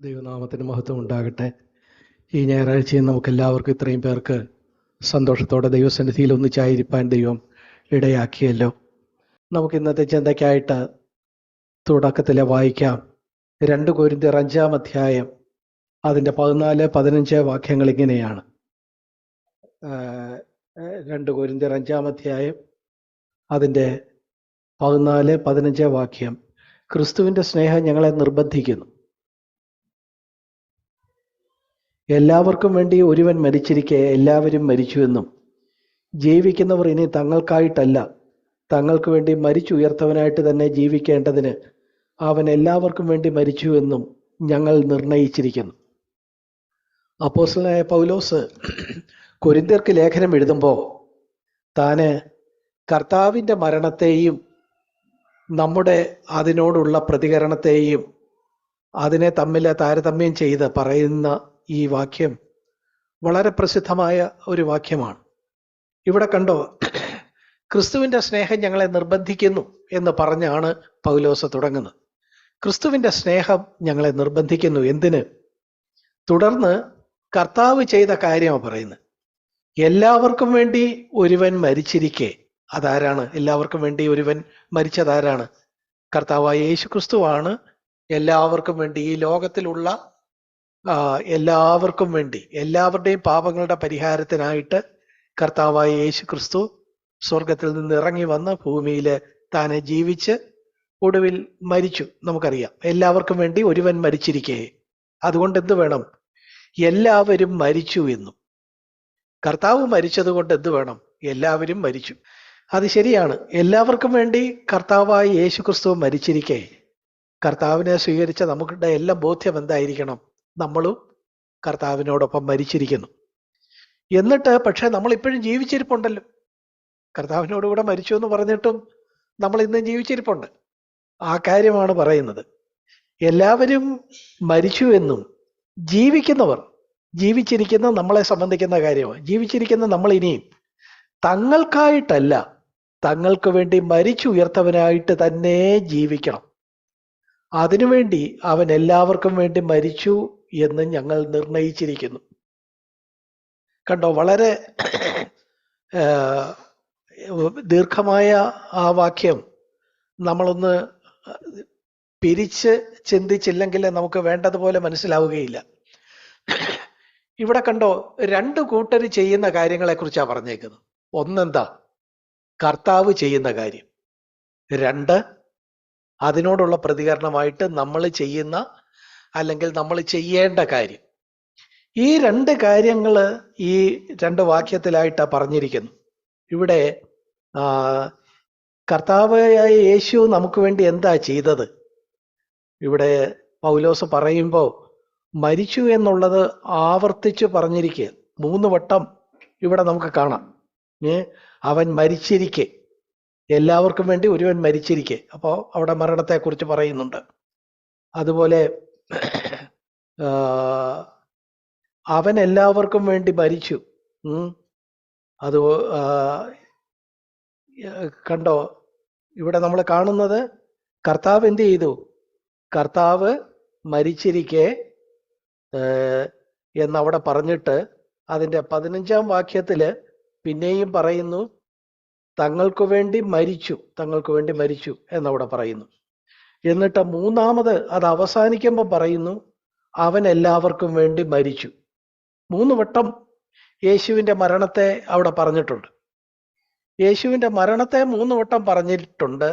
ദൈവനാമത്തിന് മഹത്വം ഉണ്ടാകട്ടെ. ഈ ഞായറാഴ്ചയും നമുക്കെല്ലാവർക്കും ഇത്രയും പേർക്ക് സന്തോഷത്തോടെ ദൈവസന്നിധിയിൽ ഒന്നിച്ചായിരിക്കാൻ ദൈവം ഇടയാക്കിയല്ലോ. നമുക്ക് ഇന്നത്തെ ചിന്തയ്ക്കായിട്ട് തുടക്കത്തിലെ വായിക്കാം. 2 കൊരിന്ത്യർ 5-ാം അധ്യായം അതിൻ്റെ 14-15 വാക്യങ്ങൾ ഇങ്ങനെയാണ്. 2 കൊരിന്ത്യർ 5-ാം അധ്യായം അതിൻ്റെ 14-15 വാക്യം. ക്രിസ്തുവിൻ്റെ സ്നേഹം ഞങ്ങളെ നിർബന്ധിക്കുന്നു. എല്ലാവർക്കും വേണ്ടി ഒരുവൻ മരിച്ചിരിക്കെ എല്ലാവരും മരിച്ചുവെന്നും ജീവിക്കുന്നവർ ഇനി തങ്ങൾക്കായിട്ടല്ല തങ്ങൾക്ക് വേണ്ടി മരിച്ചുയർത്തവനായിട്ട് തന്നെ ജീവിക്കേണ്ടതിന് അവൻ എല്ലാവർക്കും വേണ്ടി മരിച്ചുവെന്നും ഞങ്ങൾ നിർണയിച്ചിരിക്കുന്നു. അപ്പോസ്തലനായ പൗലോസ് കൊരിന്ത്യർക്ക് ലേഖനം എഴുതുമ്പോൾ താന് കർത്താവിൻ്റെ മരണത്തെയും നമ്മുടെ അതിനോടുള്ള പ്രതികരണത്തെയും അതിനെ തമ്മിൽ താരതമ്യം ചെയ്ത് പറയുന്ന ഈ വാക്യം വളരെ പ്രസിദ്ധമായ ഒരു വാക്യമാണ്. ഇവിടെ കണ്ടോ, ക്രിസ്തുവിൻ്റെ സ്നേഹം ഞങ്ങളെ നിർബന്ധിക്കുന്നു എന്ന് പറഞ്ഞാണ് പൗലോസ് തുടങ്ങുന്നത്. ക്രിസ്തുവിൻ്റെ സ്നേഹം ഞങ്ങളെ നിർബന്ധിക്കുന്നു എന്തിന്? തുടർന്ന് കർത്താവ് ചെയ്ത കാര്യമാണ് പറയുന്നത്. എല്ലാവർക്കും വേണ്ടി ഒരുവൻ മരിച്ചിരിക്കെ, അതാരാണ്? എല്ലാവർക്കും വേണ്ടി ഒരുവൻ മരിച്ചതാരാണ്? കർത്താവായ യേശു ക്രിസ്തുവാണ്. എല്ലാവർക്കും വേണ്ടി, ഈ ലോകത്തിലുള്ള എല്ലാവർക്കും വേണ്ടി, എല്ലാവരുടെയും പാപങ്ങളുടെ പരിഹാരത്തിനായിട്ട് കർത്താവായ യേശു ക്രിസ്തു സ്വർഗത്തിൽ നിന്ന് ഇറങ്ങി വന്ന് ഭൂമിയിൽ താനെ ജീവിച്ച് ഒടുവിൽ മരിച്ചു. നമുക്കറിയാം, എല്ലാവർക്കും വേണ്ടി ഒരുവൻ മരിച്ചിരിക്കെ. അതുകൊണ്ട് എന്ത് വേണം? എല്ലാവരും മരിച്ചു എന്നും. കർത്താവ് മരിച്ചത് കൊണ്ട് എന്ത് വേണം? എല്ലാവരും മരിച്ചു. അത് ശരിയാണ്. എല്ലാവർക്കും വേണ്ടി കർത്താവായ യേശു ക്രിസ്തു മരിച്ചിരിക്കെ കർത്താവിനെ സ്വീകരിച്ച നമുക്കുടെ എല്ലാം ബോധ്യം എന്തായിരിക്കണം? നമ്മളും കർത്താവിനോടൊപ്പം മരിച്ചിരിക്കുന്നു. എന്നിട്ട് പക്ഷെ നമ്മൾ ഇപ്പോഴും ജീവിച്ചിരിപ്പുണ്ടല്ലോ. കർത്താവിനോടുകൂടെ മരിച്ചു എന്ന് പറഞ്ഞിട്ടും നമ്മൾ ഇന്നും ജീവിച്ചിരിപ്പുണ്ട്. ആ കാര്യമാണ് പറയുന്നത്. എല്ലാവരും മരിച്ചു എന്നും ജീവിക്കുന്നവർ, ജീവിച്ചിരിക്കുന്ന നമ്മളെ സംബന്ധിക്കുന്ന കാര്യമാണ്. ജീവിച്ചിരിക്കുന്ന നമ്മൾ ഇനിയും തങ്ങൾക്കായിട്ടല്ല തങ്ങൾക്ക് വേണ്ടി മരിച്ചുയർത്തവനായിട്ട് തന്നെ ജീവിക്കണം. അതിനുവേണ്ടി അവൻ എല്ലാവർക്കും വേണ്ടി മരിച്ചു എന്ന് ഞങ്ങൾ നിർണയിച്ചിരിക്കുന്നു. കണ്ടോ, വളരെ ദീർഘമായ ആ വാക്യം നമ്മളൊന്ന് പിരിച്ച് ചിന്തിച്ചില്ലെങ്കിൽ നമുക്ക് വേണ്ടതുപോലെ മനസ്സിലാവുകയില്ല. ഇവിടെ കണ്ടോ, 2 കൂട്ടർ ചെയ്യുന്ന കാര്യങ്ങളെ കുറിച്ചാണ് പറഞ്ഞേക്കുന്നത്. ഒന്നെന്താ? കർത്താവ് ചെയ്യുന്ന കാര്യം. 2, അതിനോടുള്ള പ്രതികരണമായിട്ട് നമ്മൾ ചെയ്യുന്ന അല്ലെങ്കിൽ നമ്മൾ ചെയ്യേണ്ട കാര്യം. ഈ 2 കാര്യങ്ങൾ ഈ 2 വാക്യത്തിലായിട്ടാണ് പറഞ്ഞിരിക്കുന്നു. ഇവിടെ കർത്താവായ യേശു നമുക്ക് വേണ്ടി എന്താ ചെയ്തത്? ഇവിടെ പൗലോസ് പറയുമ്പോൾ മരിച്ചു എന്നുള്ളത് ആവർത്തിച്ച് പറഞ്ഞിരിക്കുക. 3 വട്ടം ഇവിടെ നമുക്ക് കാണാം. അവൻ മരിച്ചിരിക്കെ, എല്ലാവർക്കും വേണ്ടി ഒരുവൻ മരിച്ചിരിക്കെ. അപ്പോൾ അവിടെ മരണത്തെക്കുറിച്ച് പറയുന്നുണ്ട്. അതുപോലെ അവൻ എല്ലാവർക്കും വേണ്ടി മരിച്ചു. അത് കണ്ടോ, ഇവിടെ നമ്മൾ കാണുന്നത് കർത്താവ് എന്ത് ചെയ്തു? കർത്താവ് മരിച്ചിരിക്കെ എന്നവിടെ പറഞ്ഞിട്ട് അതിൻ്റെ 15-ാം വാക്യത്തിൽ പിന്നെയും പറയുന്നു തങ്ങൾക്ക് വേണ്ടി മരിച്ചു, തങ്ങൾക്ക് വേണ്ടി മരിച്ചു എന്നവിടെ പറയുന്നു. എന്നിട്ട് 3-ാമത് അത് അവസാനിക്കുമ്പോൾ പറയുന്നു അവൻ എല്ലാവർക്കും വേണ്ടി മരിച്ചു. 3 വട്ടം യേശുവിൻ്റെ മരണത്തെ അവിടെ പറഞ്ഞിട്ടുണ്ട്. യേശുവിൻ്റെ മരണത്തെ 3 വട്ടം പറഞ്ഞിട്ടുണ്ട്.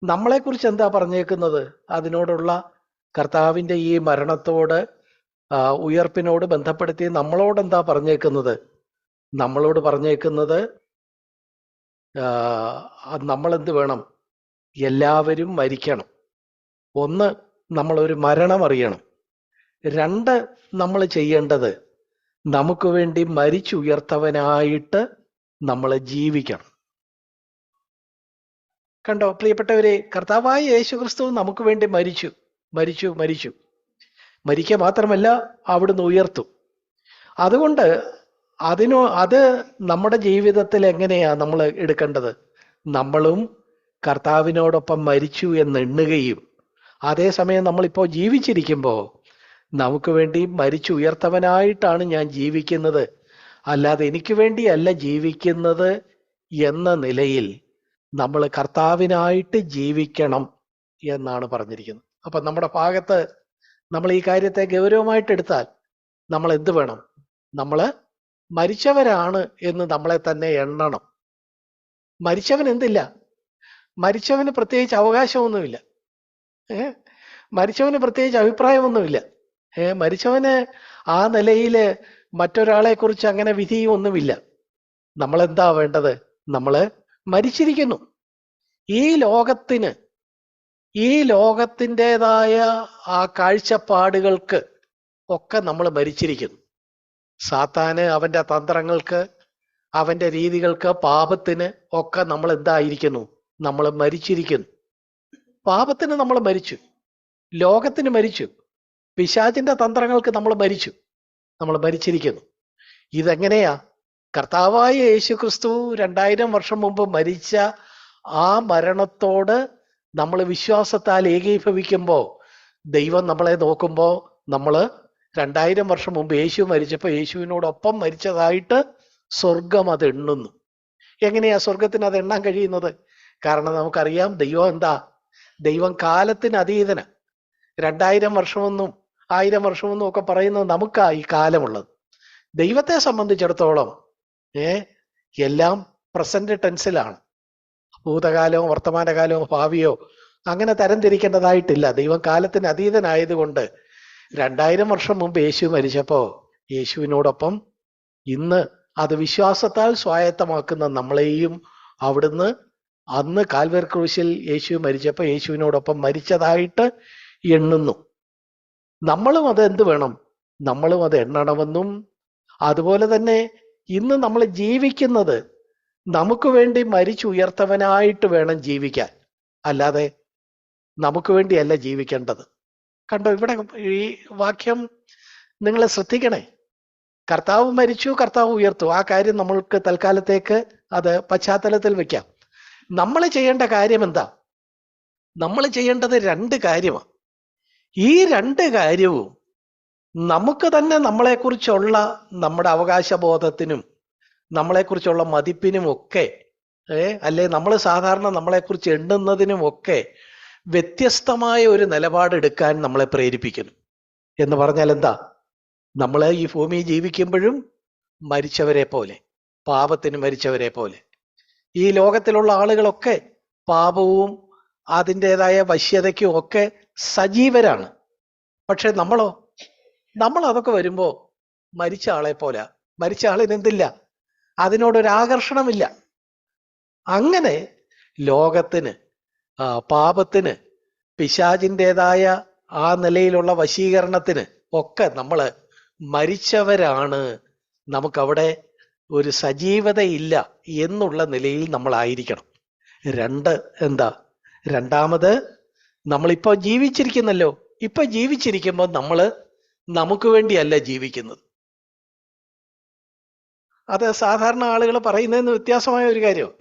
നമ്മളെക്കുറിച്ച് എന്താ പറഞ്ഞേക്കുന്നത്? അതിനോടുള്ള കർത്താവിൻ്റെ ഈ മരണത്തോട് ഉയർപ്പിനോട് ബന്ധപ്പെടുത്തി നമ്മളോട് എന്താ പറഞ്ഞേക്കുന്നത്? നമ്മളോട് പറഞ്ഞേക്കുന്നത് നമ്മളെന്ത് വേണം? എല്ലാവരും മരിക്കണം. 1, നമ്മളൊരു മരണം അറിയണം. 2, നമ്മൾ ചെയ്യേണ്ടത് നമുക്ക് വേണ്ടി മരിച്ചുയർത്തവനായിട്ട് നമ്മൾ ജീവിക്കണം. കണ്ടോ പ്രിയപ്പെട്ടവരെ, കർത്താവായ യേശു ക്രിസ്തു നമുക്ക് വേണ്ടി മരിച്ചു. മരിക്കുക മാത്രമല്ല, അവിടുന്ന് ഉയർത്തു. അതുകൊണ്ട് അത് നമ്മുടെ ജീവിതത്തിൽ എങ്ങനെയാ നമ്മൾ എടുക്കേണ്ടത്? നമ്മളും കർത്താവിനോടൊപ്പം മരിച്ചു എന്ന് എണ്ണുകയും അതേസമയം നമ്മളിപ്പോൾ ജീവിച്ചിരിക്കുമ്പോൾ നമുക്ക് വേണ്ടി മരിച്ചുയർത്തവനായിട്ടാണ് ഞാൻ ജീവിക്കുന്നത്, അല്ലാതെ എനിക്ക് വേണ്ടിയല്ല ജീവിക്കുന്നത് എന്ന നിലയിൽ നമ്മൾ കർത്താവിനായിട്ട് ജീവിക്കണം എന്നാണ് പറഞ്ഞിരിക്കുന്നത്. അപ്പൊ നമ്മുടെ ഭാഗത്ത് നമ്മൾ ഈ കാര്യത്തെ ഗൗരവമായിട്ട് എടുത്താൽ നമ്മൾ എന്ത് വേണം? നമ്മൾ മരിച്ചവരാണ് എന്ന് നമ്മളെ തന്നെ എണ്ണണം. മരിച്ചവൻ എന്തില്ല? മരിച്ചവന് പ്രത്യേകിച്ച് അവകാശമൊന്നുമില്ല. മരിച്ചവന് പ്രത്യേകിച്ച് അഭിപ്രായമൊന്നുമില്ല. മരിച്ചവന് ആ നിലയില് മറ്റൊരാളെ കുറിച്ച് അങ്ങനെ വിധിയൊന്നുമില്ല. നമ്മൾ എന്താ വേണ്ടത്? നമ്മള് മരിച്ചിരിക്കുന്നു. ഈ ലോകത്തിന്, ഈ ലോകത്തിൻ്റെതായ ആ കാഴ്ചപ്പാടുകൾക്ക് ഒക്കെ നമ്മൾ മരിച്ചിരിക്കുന്നു. സാത്താന്, അവന്റെ തന്ത്രങ്ങൾക്ക്, അവന്റെ രീതികൾക്ക്, പാപത്തിന് ഒക്കെ നമ്മൾ എന്തായിരിക്കുന്നു? നമ്മൾ മരിച്ചിരിക്കുന്നു. പാപത്തിന് നമ്മൾ മരിച്ചു, ലോകത്തിന് മരിച്ചു, പിശാചിന്റെ തന്ത്രങ്ങൾക്ക് നമ്മൾ മരിച്ചു, നമ്മൾ മരിച്ചിരിക്കുന്നു. ഇതെങ്ങനെയാ? കർത്താവായ യേശു ക്രിസ്തു 2000 വർഷം മുമ്പ് മരിച്ച ആ മരണത്തോട് നമ്മൾ വിശ്വാസത്താൽ ഏകീഭവിക്കുമ്പോൾ, ദൈവം നമ്മളെ നോക്കുമ്പോൾ നമ്മൾ 2000 വർഷം മുമ്പ് യേശു മരിച്ചപ്പോൾ യേശുവിനോടൊപ്പം മരിച്ചതായിട്ട് സ്വർഗം അത് എണ്ണുന്നു. എങ്ങനെയാ സ്വർഗത്തിന് അത് എണ്ണാൻ കഴിയുന്നത്? കാരണം നമുക്കറിയാം, ദൈവം എന്താ? ദൈവം കാലത്തിന് അതീതന. 2000 വർഷമെന്നും 1000 വർഷമെന്നും ഒക്കെ പറയുന്നത് നമുക്കാ ഈ കാലമുള്ളത്. ദൈവത്തെ സംബന്ധിച്ചിടത്തോളം എല്ലാം പ്രസന്റ് ടെൻസിലാണ്. ഭൂതകാലവും വർത്തമാനകാലവും ഭാവിയോ അങ്ങനെ തരംതിരിക്കേണ്ടതായിട്ടില്ല. ദൈവം കാലത്തിന് അതീതനായതുകൊണ്ട് 2000 വർഷം മുമ്പ് യേശു മരിച്ചപ്പോ യേശുവിനോടൊപ്പം ഇന്ന് അത് വിശ്വാസത്താൽ സ്വായത്തമാക്കുന്ന നമ്മളെയും അവിടുന്ന് അന്ന് കാൽവരി ക്രൂശിൽ യേശു മരിച്ചപ്പോൾ യേശുവിനോടൊപ്പം മരിച്ചതായിട്ട് എണ്ണുന്നു. നമ്മളും അത് എന്ത് വേണം? നമ്മളും അത് എണ്ണണമെന്നും, അതുപോലെ തന്നെ ഇന്ന് നമ്മൾ ജീവിക്കുന്നത് നമുക്ക് വേണ്ടി മരിച്ചുയർത്തവനായിട്ട് വേണം ജീവിക്കാൻ, അല്ലാതെ നമുക്ക് വേണ്ടിയല്ല ജീവിക്കേണ്ടത്. കണ്ടോ, ഇവിടെ ഈ വാക്യം നിങ്ങൾ ശ്രദ്ധിക്കണേ. കർത്താവ് മരിച്ചു, കർത്താവ് ഉയർത്തു. ആ കാര്യം നമ്മൾക്ക് തൽക്കാലത്തേക്ക് അത് പശ്ചാത്തലത്തിൽ വെക്കാം. നമ്മൾ ചെയ്യേണ്ട കാര്യം എന്താ? നമ്മൾ ചെയ്യേണ്ടത് 2 കാര്യമാണ്. ഈ 2 കാര്യവും നമുക്ക് തന്നെ നമ്മളെക്കുറിച്ചുള്ള നമ്മുടെ അവകാശബോധത്തിനും നമ്മളെക്കുറിച്ചുള്ള മതിപ്പിനും ഒക്കെ അല്ലെ നമ്മൾ സാധാരണ നമ്മളെക്കുറിച്ച് എണ്ണുന്നതിനും ഒക്കെ വ്യത്യസ്തമായ ഒരു നിലപാടെടുക്കാൻ നമ്മളെ പ്രേരിപ്പിക്കുന്നു. എന്ന് പറഞ്ഞാൽ എന്താ? നമ്മൾ ഈ ഭൂമി ജീവിക്കുമ്പോഴും മരിച്ചവരെ പോലെ, പാപത്തിന് മരിച്ചവരെ പോലെ. ഈ ലോകത്തിലുള്ള ആളുകളൊക്കെ പാപവും അതിൻ്റെതായ വശ്യതയ്ക്കും ഒക്കെ സജീവരാണ്. പക്ഷെ നമ്മളോ? നമ്മൾ അതൊക്കെ വരുമ്പോ മരിച്ച ആളെ പോലെ. മരിച്ച ആളിന് എന്തില്ല? അതിനോടൊരാകർഷണമില്ല. അങ്ങനെ ലോകത്തിന്, പാപത്തിന്, പിശാചിൻ്റെതായ ആ നിലയിലുള്ള വശീകരണത്തിന് ഒക്കെ നമ്മൾ മരിച്ചവരാണ്. നമുക്കവിടെ ഒരു സജീവതയില്ല എന്നുള്ള നിലയിൽ നമ്മളായിരിക്കണം. 2 എന്താ? രണ്ടാമത്, നമ്മളിപ്പോ ജീവിച്ചിരിക്കുന്നല്ലോ. ഇപ്പൊ ജീവിച്ചിരിക്കുമ്പോൾ നമ്മള് നമുക്ക് വേണ്ടിയല്ല ജീവിക്കുന്നത്. അത് സാധാരണ ആളുകൾ പറയുന്നതിന് വ്യത്യാസമായ ഒരു കാര്യം.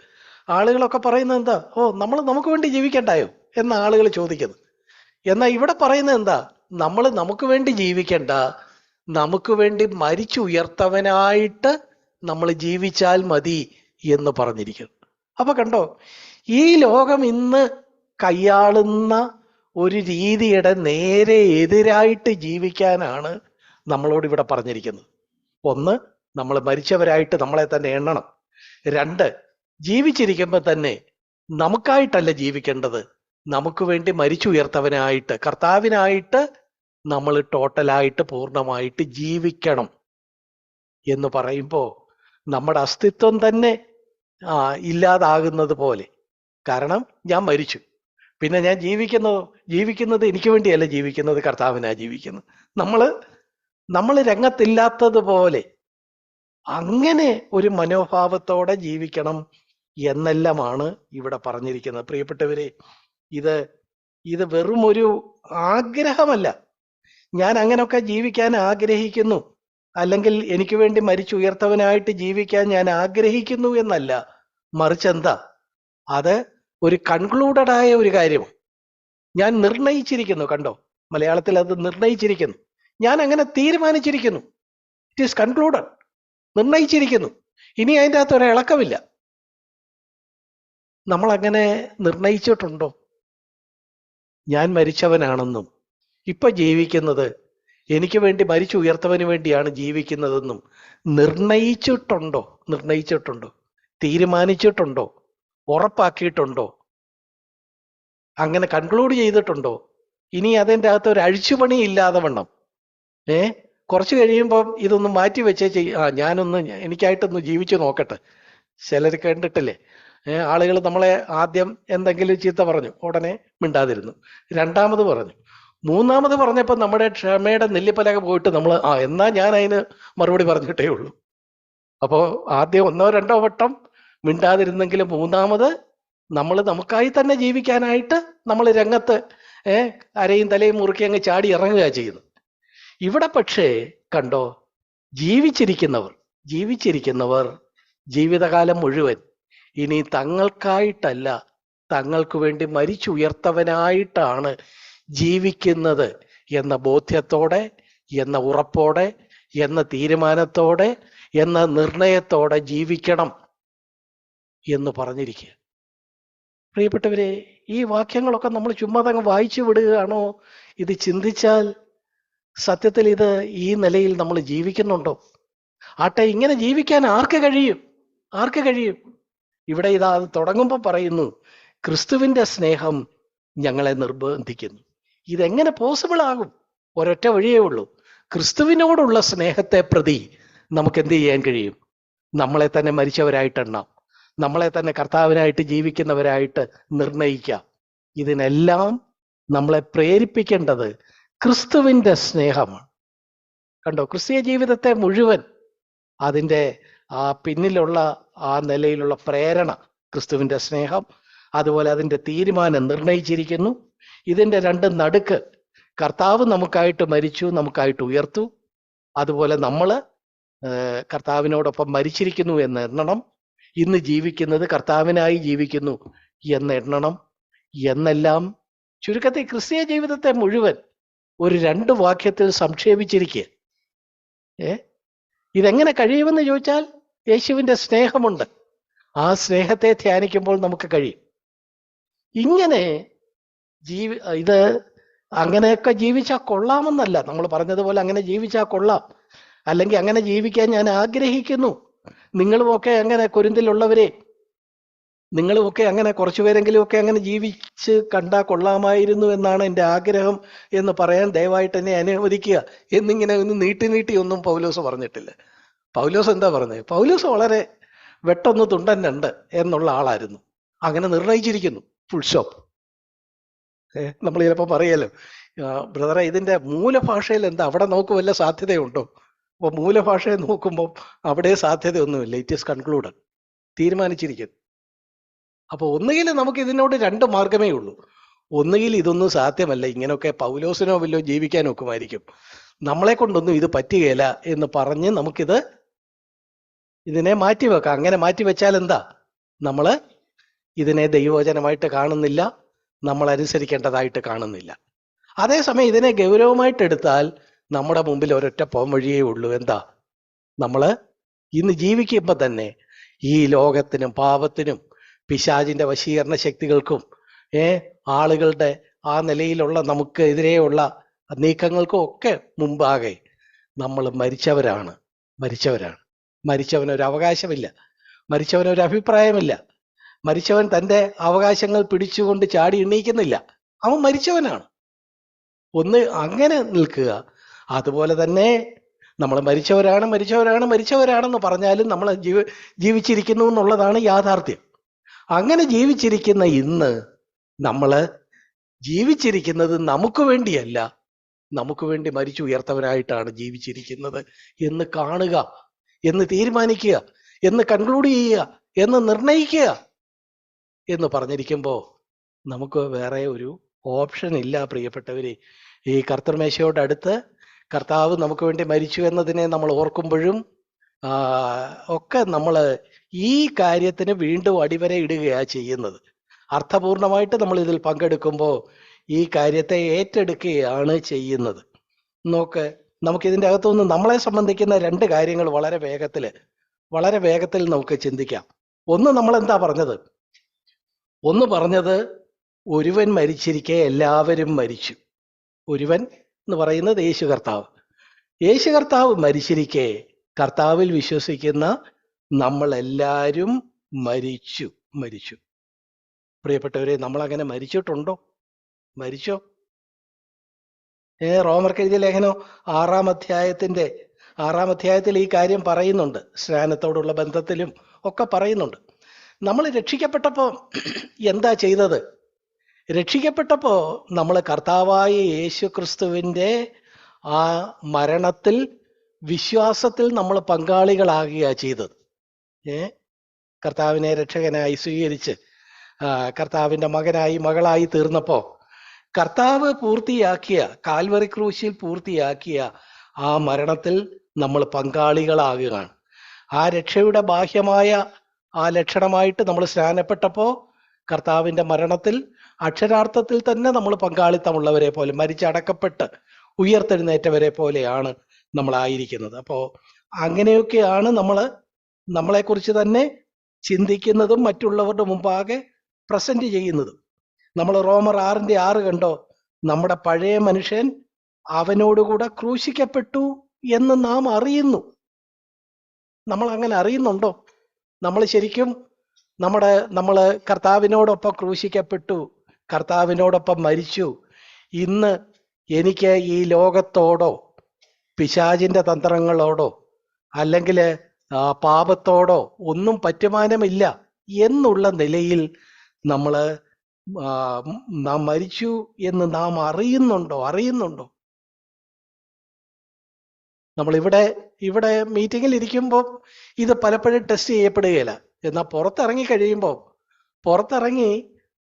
ആളുകളൊക്കെ പറയുന്നത് എന്താ? നമ്മൾ നമുക്ക് വേണ്ടി ജീവിക്കണ്ടായോ എന്ന ആളുകൾ ചോദിക്കുന്നത്. എന്നാൽ ഇവിടെ പറയുന്നത് എന്താ? നമ്മൾ നമുക്ക് വേണ്ടി ജീവിക്കണ്ട, നമുക്ക് വേണ്ടി മരിച്ചുയർത്തവനായിട്ട് നമ്മൾ ജീവിച്ചാൽ മതി എന്ന് പറഞ്ഞിരിക്കുന്നു. അപ്പൊ കണ്ടോ, ഈ ലോകം ഇന്ന് കൈയാളുന്ന ഒരു രീതിയുടെ നേരെ എതിരായിട്ട് ജീവിക്കാനാണ് നമ്മളോട് ഇവിടെ പറഞ്ഞിരിക്കുന്നത്. 1, നമ്മൾ മരിച്ചവരായിട്ട് നമ്മളെ തന്നെ എണ്ണണം. 2, ജീവിച്ചിരിക്കുമ്പോൾ തന്നെ നമുക്കായിട്ടല്ല ജീവിക്കേണ്ടത്, നമുക്ക് വേണ്ടി മരിച്ചുയർത്തവനായിട്ട്, കർത്താവിനായിട്ട് നമ്മൾ ടോട്ടലായിട്ട് പൂർണ്ണമായിട്ട് ജീവിക്കണം എന്ന് പറയുമ്പോൾ നമ്മുടെ അസ്തിത്വം തന്നെ ഇല്ലാതാകുന്നത് പോലെ. കാരണം ഞാൻ മരിച്ചു, പിന്നെ ഞാൻ ജീവിക്കുന്നത് എനിക്ക് വേണ്ടിയല്ല ജീവിക്കുന്നത്, കർത്താവിനാ ജീവിക്കുന്നത്. നമ്മൾ രംഗത്തില്ലാത്തതുപോലെ അങ്ങനെ ഒരു മനോഭാവത്തോടെ ജീവിക്കണം എന്നെല്ലാമാണ് ഇവിടെ പറഞ്ഞിരിക്കുന്നത്. പ്രിയപ്പെട്ടവരെ, ഇത് വെറും ഒരു ആഗ്രഹമല്ല. ഞാൻ അങ്ങനെയൊക്കെ ജീവിക്കാൻ ആഗ്രഹിക്കുന്നു, അല്ലെങ്കിൽ എനിക്ക് വേണ്ടി മരിച്ചുയർത്തവനായിട്ട് ജീവിക്കാൻ ഞാൻ ആഗ്രഹിക്കുന്നു എന്നല്ല. മറിച്ച് എന്താ? അത് ഒരു കൺക്ലൂഡഡ് ആയ ഒരു കാര്യമാണ്. ഞാൻ നിർണയിച്ചിരിക്കുന്നു. കണ്ടോ, മലയാളത്തിൽ അത് നിർണയിച്ചിരിക്കുന്നു. ഞാൻ അങ്ങനെ തീരുമാനിച്ചിരിക്കുന്നു. It is concluded. നിർണയിച്ചിരിക്കുന്നു. ഇനി അതിൻ്റെ അകത്ത് ഒരു ഇളക്കമില്ല. നമ്മൾ അങ്ങനെ നിർണയിച്ചിട്ടുണ്ടോ? ഞാൻ മരിച്ചവനാണെന്നും ഇപ്പൊ ജീവിക്കുന്നത് എനിക്ക് വേണ്ടി മരിച്ചു ഉയർത്തവന് വേണ്ടിയാണ് ജീവിക്കുന്നതെന്നും നിർണയിച്ചിട്ടുണ്ടോ? തീരുമാനിച്ചിട്ടുണ്ടോ? ഉറപ്പാക്കിയിട്ടുണ്ടോ? അങ്ങനെ കൺക്ലൂഡ് ചെയ്തിട്ടുണ്ടോ? ഇനി അതിൻ്റെ അകത്ത് ഒരു അഴിച്ചുപണി ഇല്ലാതെ വണ്ണം കുറച്ച് കഴിയുമ്പം ഇതൊന്നും മാറ്റി വെച്ചേ ഞാനൊന്ന് എനിക്കായിട്ടൊന്ന് ജീവിച്ചു നോക്കട്ടെ. ചിലർ കണ്ടിട്ടില്ലേ, ആളുകൾ നമ്മളെ ആദ്യം എന്തെങ്കിലും ചീത്ത പറഞ്ഞു, ഉടനെ മിണ്ടാതിരുന്നു. രണ്ടാമത് പറഞ്ഞു, മൂന്നാമത് പറഞ്ഞപ്പോൾ നമ്മുടെ ക്ഷമയുടെ നെല്ലിപ്പലക പോയിട്ട് നമ്മൾ എന്നാ ഞാൻ അതിന് മറുപടി പറഞ്ഞിട്ടേ ഉള്ളൂ. അപ്പോൾ ആദ്യം 1 or 2 വട്ടം മിണ്ടാതിരുന്നെങ്കിലും മൂന്നാമത് നമ്മൾ നമുക്കായി തന്നെ ജീവിക്കാനായിട്ട് നമ്മൾ രംഗത്ത് അരയും തലയും മുറുക്കി അങ്ങ് ചാടി ഇറങ്ങുക ചെയ്യുന്നു. ഇവിടെ പക്ഷേ കണ്ടോ, ജീവിച്ചിരിക്കുന്നവർ ജീവിതകാലം മുഴുവൻ ഇനി തങ്ങൾക്കായിട്ടല്ല, തങ്ങൾക്ക് വേണ്ടി മരിച്ചുയർത്തവനായിട്ടാണ് ജീവിക്കുന്നത് എന്ന ബോധ്യത്തോടെ, എന്ന ഉറപ്പോടെ, എന്ന തീരുമാനത്തോടെ, എന്ന നിർണയത്തോടെ ജീവിക്കണം എന്ന് പറഞ്ഞിരിക്കുക. പ്രിയപ്പെട്ടവരെ, ഈ വാക്യങ്ങളൊക്കെ നമ്മൾ ചുമ്മാതങ്ങ് വായിച്ചു വിടുകയാണോ? ഇത് ചിന്തിച്ചാൽ സത്യത്തിൽ ഇത് ഈ നിലയിൽ നമ്മൾ ജീവിക്കുന്നുണ്ടോ? ആട്ടെ, ഇങ്ങനെ ജീവിക്കാൻ ആർക്ക് കഴിയും? ഇവിടെ ഇതാ അത് തുടങ്ങുമ്പോൾ പറയുന്നു, ക്രിസ്തുവിന്റെ സ്നേഹം ഞങ്ങളെ നിർബന്ധിക്കുന്നു. ഇതെങ്ങനെ പോസിബിൾ ആകും? ഒരൊറ്റ വഴിയേ ഉള്ളൂ. ക്രിസ്തുവിനോടുള്ള സ്നേഹത്തെ പ്രതി നമുക്ക് എന്ത് ചെയ്യാൻ കഴിയും? നമ്മളെ തന്നെ മരിച്ചവരായിട്ടെണ്ണാം, നമ്മളെ തന്നെ കർത്താവിനായിട്ട് ജീവിക്കുന്നവരായിട്ട് നിർണയിക്കാം. ഇതിനെല്ലാം നമ്മളെ പ്രേരിപ്പിക്കേണ്ടത് ക്രിസ്തുവിന്റെ സ്നേഹമാണ്. കണ്ടോ, ക്രിസ്തീയ ജീവിതത്തെ മുഴുവൻ അതിൻ്റെ ആ പിന്നിലുള്ള ആ നിലയിലുള്ള പ്രേരണ ക്രിസ്തുവിന്റെ സ്നേഹം, അതുപോലെ അതിൻ്റെ തീരുമാനം നിർണയിച്ചിരിക്കുന്നു. ഇതിൻ്റെ രണ്ടും നടുക്ക് കർത്താവ് നമുക്കായിട്ട് മരിച്ചു, നമുക്കായിട്ട് ഉയർത്തു. അതുപോലെ നമ്മൾ കർത്താവിനോടൊപ്പം മരിച്ചിരിക്കുന്നു എന്ന് എണ്ണണം. ഇന്ന് ജീവിക്കുന്നത് കർത്താവിനായി ജീവിക്കുന്നു എന്ന് എണ്ണണം. എന്നെല്ലാം ചുരുക്കത്തിൽ ക്രിസ്തീയ ജീവിതത്തെ മുഴുവൻ ഒരു 2 വാക്യത്തിൽ സംക്ഷേപിച്ചിരിക്കുക. ഇതെങ്ങനെ കഴിയുമെന്ന് ചോദിച്ചാൽ, യേശുവിൻ്റെ സ്നേഹമുണ്ട്. ആ സ്നേഹത്തെ ധ്യാനിക്കുമ്പോൾ നമുക്ക് കഴിയും. ഇങ്ങനെ ഇത് അങ്ങനെയൊക്കെ ജീവിച്ചാൽ കൊള്ളാമെന്നല്ല, നമ്മൾ പറഞ്ഞതുപോലെ അങ്ങനെ ജീവിച്ചാൽ കൊള്ളാം, അല്ലെങ്കിൽ അങ്ങനെ ജീവിക്കാൻ ഞാൻ ആഗ്രഹിക്കുന്നു. നിങ്ങളുമൊക്കെ അങ്ങനെ കൊരിന്തിലുള്ളവരെ, നിങ്ങളുമൊക്കെ അങ്ങനെ കുറച്ചുപേരെങ്കിലുമൊക്കെ അങ്ങനെ ജീവിച്ച് കണ്ടാൽ കൊള്ളാമായിരുന്നു എന്നാണ് എൻ്റെ ആഗ്രഹം എന്ന് പറയാൻ ദയവായിട്ട് എന്നെ അനുവദിക്കുക എന്നിങ്ങനെ ഒന്ന് നീട്ടി ഒന്നും പൗലോസ് പറഞ്ഞിട്ടില്ല. പൗലോസ് എന്താ പറഞ്ഞത്? പൗലോസ് വളരെ വെട്ടൊന്ന് തുണ്ടന്നുണ്ട് എന്നുള്ള ആളായിരുന്നു. അങ്ങനെ നിർണയിച്ചിരിക്കുന്നു, ഫുൾ സ്റ്റോപ്പ്. നമ്മൾ ചിലപ്പോൾ പറയല്ലോ, ബ്രദറെ ഇതിൻ്റെ മൂലഭാഷയിൽ എന്താ, അവിടെ നമുക്ക് വല്ല സാധ്യതയുണ്ടോ? അപ്പോൾ മൂലഭാഷയെ നോക്കുമ്പോൾ അവിടെ സാധ്യതയൊന്നുമില്ല. ഇറ്റ് ഈസ് കൺക്ലൂഡഡ്, തീരുമാനിച്ചിരിക്കുന്നു. അപ്പോൾ ഒന്നുകിൽ നമുക്ക് ഇതിനോട് 2 മാർഗമേ ഉള്ളൂ. ഒന്നുകിൽ ഇതൊന്നും സാധ്യമല്ല, ഇങ്ങനെയൊക്കെ പൗലോസിനോ വല്ലോ ജീവിക്കാൻ ഒക്കുമായിരിക്കും, നമ്മളെ കൊണ്ടൊന്നും ഇത് പറ്റുകയില്ല എന്ന് പറഞ്ഞ് ഇതിനെ മാറ്റിവെക്കാം. അങ്ങനെ മാറ്റിവെച്ചാൽ എന്താ, നമ്മൾ ഇതിനെ ദൈവവചനമായിട്ട് കാണുന്നില്ല, നമ്മൾ അനുസരിക്കേണ്ടതായിട്ട് കാണുന്നില്ല. അതേസമയം ഇതിനെ ഗൗരവമായിട്ട് എടുത്താൽ നമ്മുടെ മുമ്പിൽ ഒരൊറ്റ പോംവഴിയേ ഉള്ളൂ. എന്താ, നമ്മൾ ഇന്ന് ജീവിക്കുമ്പോൾ തന്നെ ഈ ലോകത്തിനും പാപത്തിനും പിശാചിന്റെ വശീകരണ ശക്തികൾക്കും ആളുകളുടെ ആ നിലയിലുള്ള നമുക്ക് എതിരെയുള്ള നീക്കങ്ങൾക്കും ഒക്കെ മുമ്പാകെ നമ്മൾ മരിച്ചവരാണ്. മരിച്ചവനൊരു അവകാശമില്ല, മരിച്ചവനൊരു അഭിപ്രായമില്ല, മരിച്ചവൻ തൻ്റെ അവകാശങ്ങൾ പിടിച്ചുകൊണ്ട് ചാടി എണ്ണീക്കുന്നില്ല. അവൻ മരിച്ചവനാണ്. ഒന്ന് അങ്ങനെ നിൽക്കുക. അതുപോലെ തന്നെ നമ്മൾ മരിച്ചവരാണെന്ന് പറഞ്ഞാലും നമ്മൾ ജീവിച്ചിരിക്കുന്നു എന്നുള്ളതാണ് യാഥാർത്ഥ്യം. അങ്ങനെ ജീവിച്ചിരിക്കുന്ന ഇന്ന് നമ്മൾ ജീവിച്ചിരിക്കുന്നത് നമുക്ക് വേണ്ടിയല്ല, നമുക്ക് വേണ്ടി മരിച്ചു ഉയർത്തവനായിട്ടാണ് ജീവിച്ചിരിക്കുന്നത് എന്ന് കാണുക, എന്ന് തീരുമാനിക്കുക, എന്ന് കൺക്ലൂഡ് ചെയ്യുക, എന്ന് നിർണയിക്കുക എന്ന് പറഞ്ഞിരിക്കുമ്പോൾ നമുക്ക് വേറെ ഒരു ഓപ്ഷൻ ഇല്ല. പ്രിയപ്പെട്ടവരെ, ഈ കർത്തൃമേശയോടടുത്ത് കർത്താവ് നമുക്ക് വേണ്ടി മരിച്ചു എന്നതിനെ നമ്മൾ ഓർക്കുമ്പോഴും ഒക്കെ നമ്മൾ ഈ കാര്യത്തിന് വീണ്ടും അടിവര ഇടുകയാണ് ചെയ്യുന്നത്. അർത്ഥപൂർണമായിട്ട് നമ്മൾ ഇതിൽ പങ്കെടുക്കുമ്പോൾ ഈ കാര്യത്തെ ഏറ്റെടുക്കുകയാണ് ചെയ്യുന്നത്. നോക്ക്, നമുക്കിതിൻ്റെ അകത്തുനിന്ന് നമ്മളെ സംബന്ധിക്കുന്ന രണ്ട് കാര്യങ്ങൾ വളരെ വേഗത്തിൽ നമുക്ക് ചിന്തിക്കാം. ഒന്ന്, നമ്മൾ എന്താ പറഞ്ഞത്? ഒന്ന് പറഞ്ഞത്, ഒരുവൻ മരിച്ചിരിക്കെ എല്ലാവരും മരിച്ചു. ഒരുവൻ എന്ന് പറയുന്നത് യേശു കർത്താവ്. യേശു കർത്താവ് മരിച്ചിരിക്കെ കർത്താവിൽ വിശ്വസിക്കുന്ന നമ്മൾ എല്ലാവരും മരിച്ചു. പ്രിയപ്പെട്ടവരെ, നമ്മൾ അങ്ങനെ മരിച്ചിട്ടുണ്ടോ? മരിച്ചോ? റോമർക്ക് എഴുതിയ ലേഖനം 6-ാം അധ്യായത്തിൽ ഈ കാര്യം പറയുന്നുണ്ട്. സ്നാനത്തോടുള്ള ബന്ധത്തിലും ഒക്കെ പറയുന്നുണ്ട്. നമ്മൾ രക്ഷിക്കപ്പെട്ടപ്പോൾ എന്താ ചെയ്തത്? രക്ഷിക്കപ്പെട്ടപ്പോൾ നമ്മൾ കർത്താവായ യേശു ക്രിസ്തുവിൻ്റെ ആ മരണത്തിൽ, വിശ്വാസത്തിൽ നമ്മൾ പങ്കാളികളാകുകയാണ് ചെയ്തത്. കർത്താവിനെ രക്ഷകനായി സ്വീകരിച്ച് കർത്താവിൻ്റെ മകളായി തീർന്നപ്പോൾ കർത്താവ് കാൽവറി ക്രൂശിൽ പൂർത്തിയാക്കിയ ആ മരണത്തിൽ നമ്മൾ പങ്കാളികളാകുകയാണ്. ആ രക്ഷയുടെ ബാഹ്യമായ ആ ലക്ഷണമായിട്ട് നമ്മൾ സ്നാനപ്പെട്ടപ്പോൾ കർത്താവിൻ്റെ മരണത്തിൽ അക്ഷരാർത്ഥത്തിൽ തന്നെ നമ്മൾ പങ്കാളിത്തമുള്ളവരെ പോലെ, മരിച്ചടക്കപ്പെട്ട് ഉയർത്തെഴുന്നേറ്റവരെ പോലെയാണ് നമ്മളായിരിക്കുന്നത്. അപ്പോൾ അങ്ങനെയൊക്കെയാണ് നമ്മളെക്കുറിച്ച് തന്നെ ചിന്തിക്കുന്നതും മറ്റുള്ളവരുടെ മുമ്പാകെ പ്രസന്റ് ചെയ്യുന്നതും. നമ്മൾ റോമർ 6:6 കണ്ടോ? നമ്മുടെ പഴയ മനുഷ്യൻ അവനോടുകൂടെ ക്രൂശിക്കപ്പെട്ടു എന്ന് നാം അറിയുന്നു. നമ്മൾ അങ്ങനെ അറിയുന്നുണ്ടോ? നമ്മൾ ശരിക്കും നമ്മൾ കർത്താവിനോടൊപ്പം ക്രൂശിക്കപ്പെട്ടു, കർത്താവിനോടൊപ്പം മരിച്ചു. ഇന്ന് എനിക്ക് ഈ ലോകത്തോടോ പിശാചിന്റെ തന്ത്രങ്ങളോടോ അല്ലെങ്കിൽ പാപത്തോടോ ഒന്നും പറ്റുമാനമില്ല എന്നുള്ള നിലയിൽ നാം മരിച്ചു എന്ന് നാം അറിയുന്നുണ്ടോ? നമ്മൾ ഇവിടെ മീറ്റിങ്ങിൽ ഇരിക്കുമ്പോൾ ഇത് പലപ്പോഴും ടെസ്റ്റ് ചെയ്യപ്പെടുകയില്ല. എന്നാൽ പുറത്തിറങ്ങി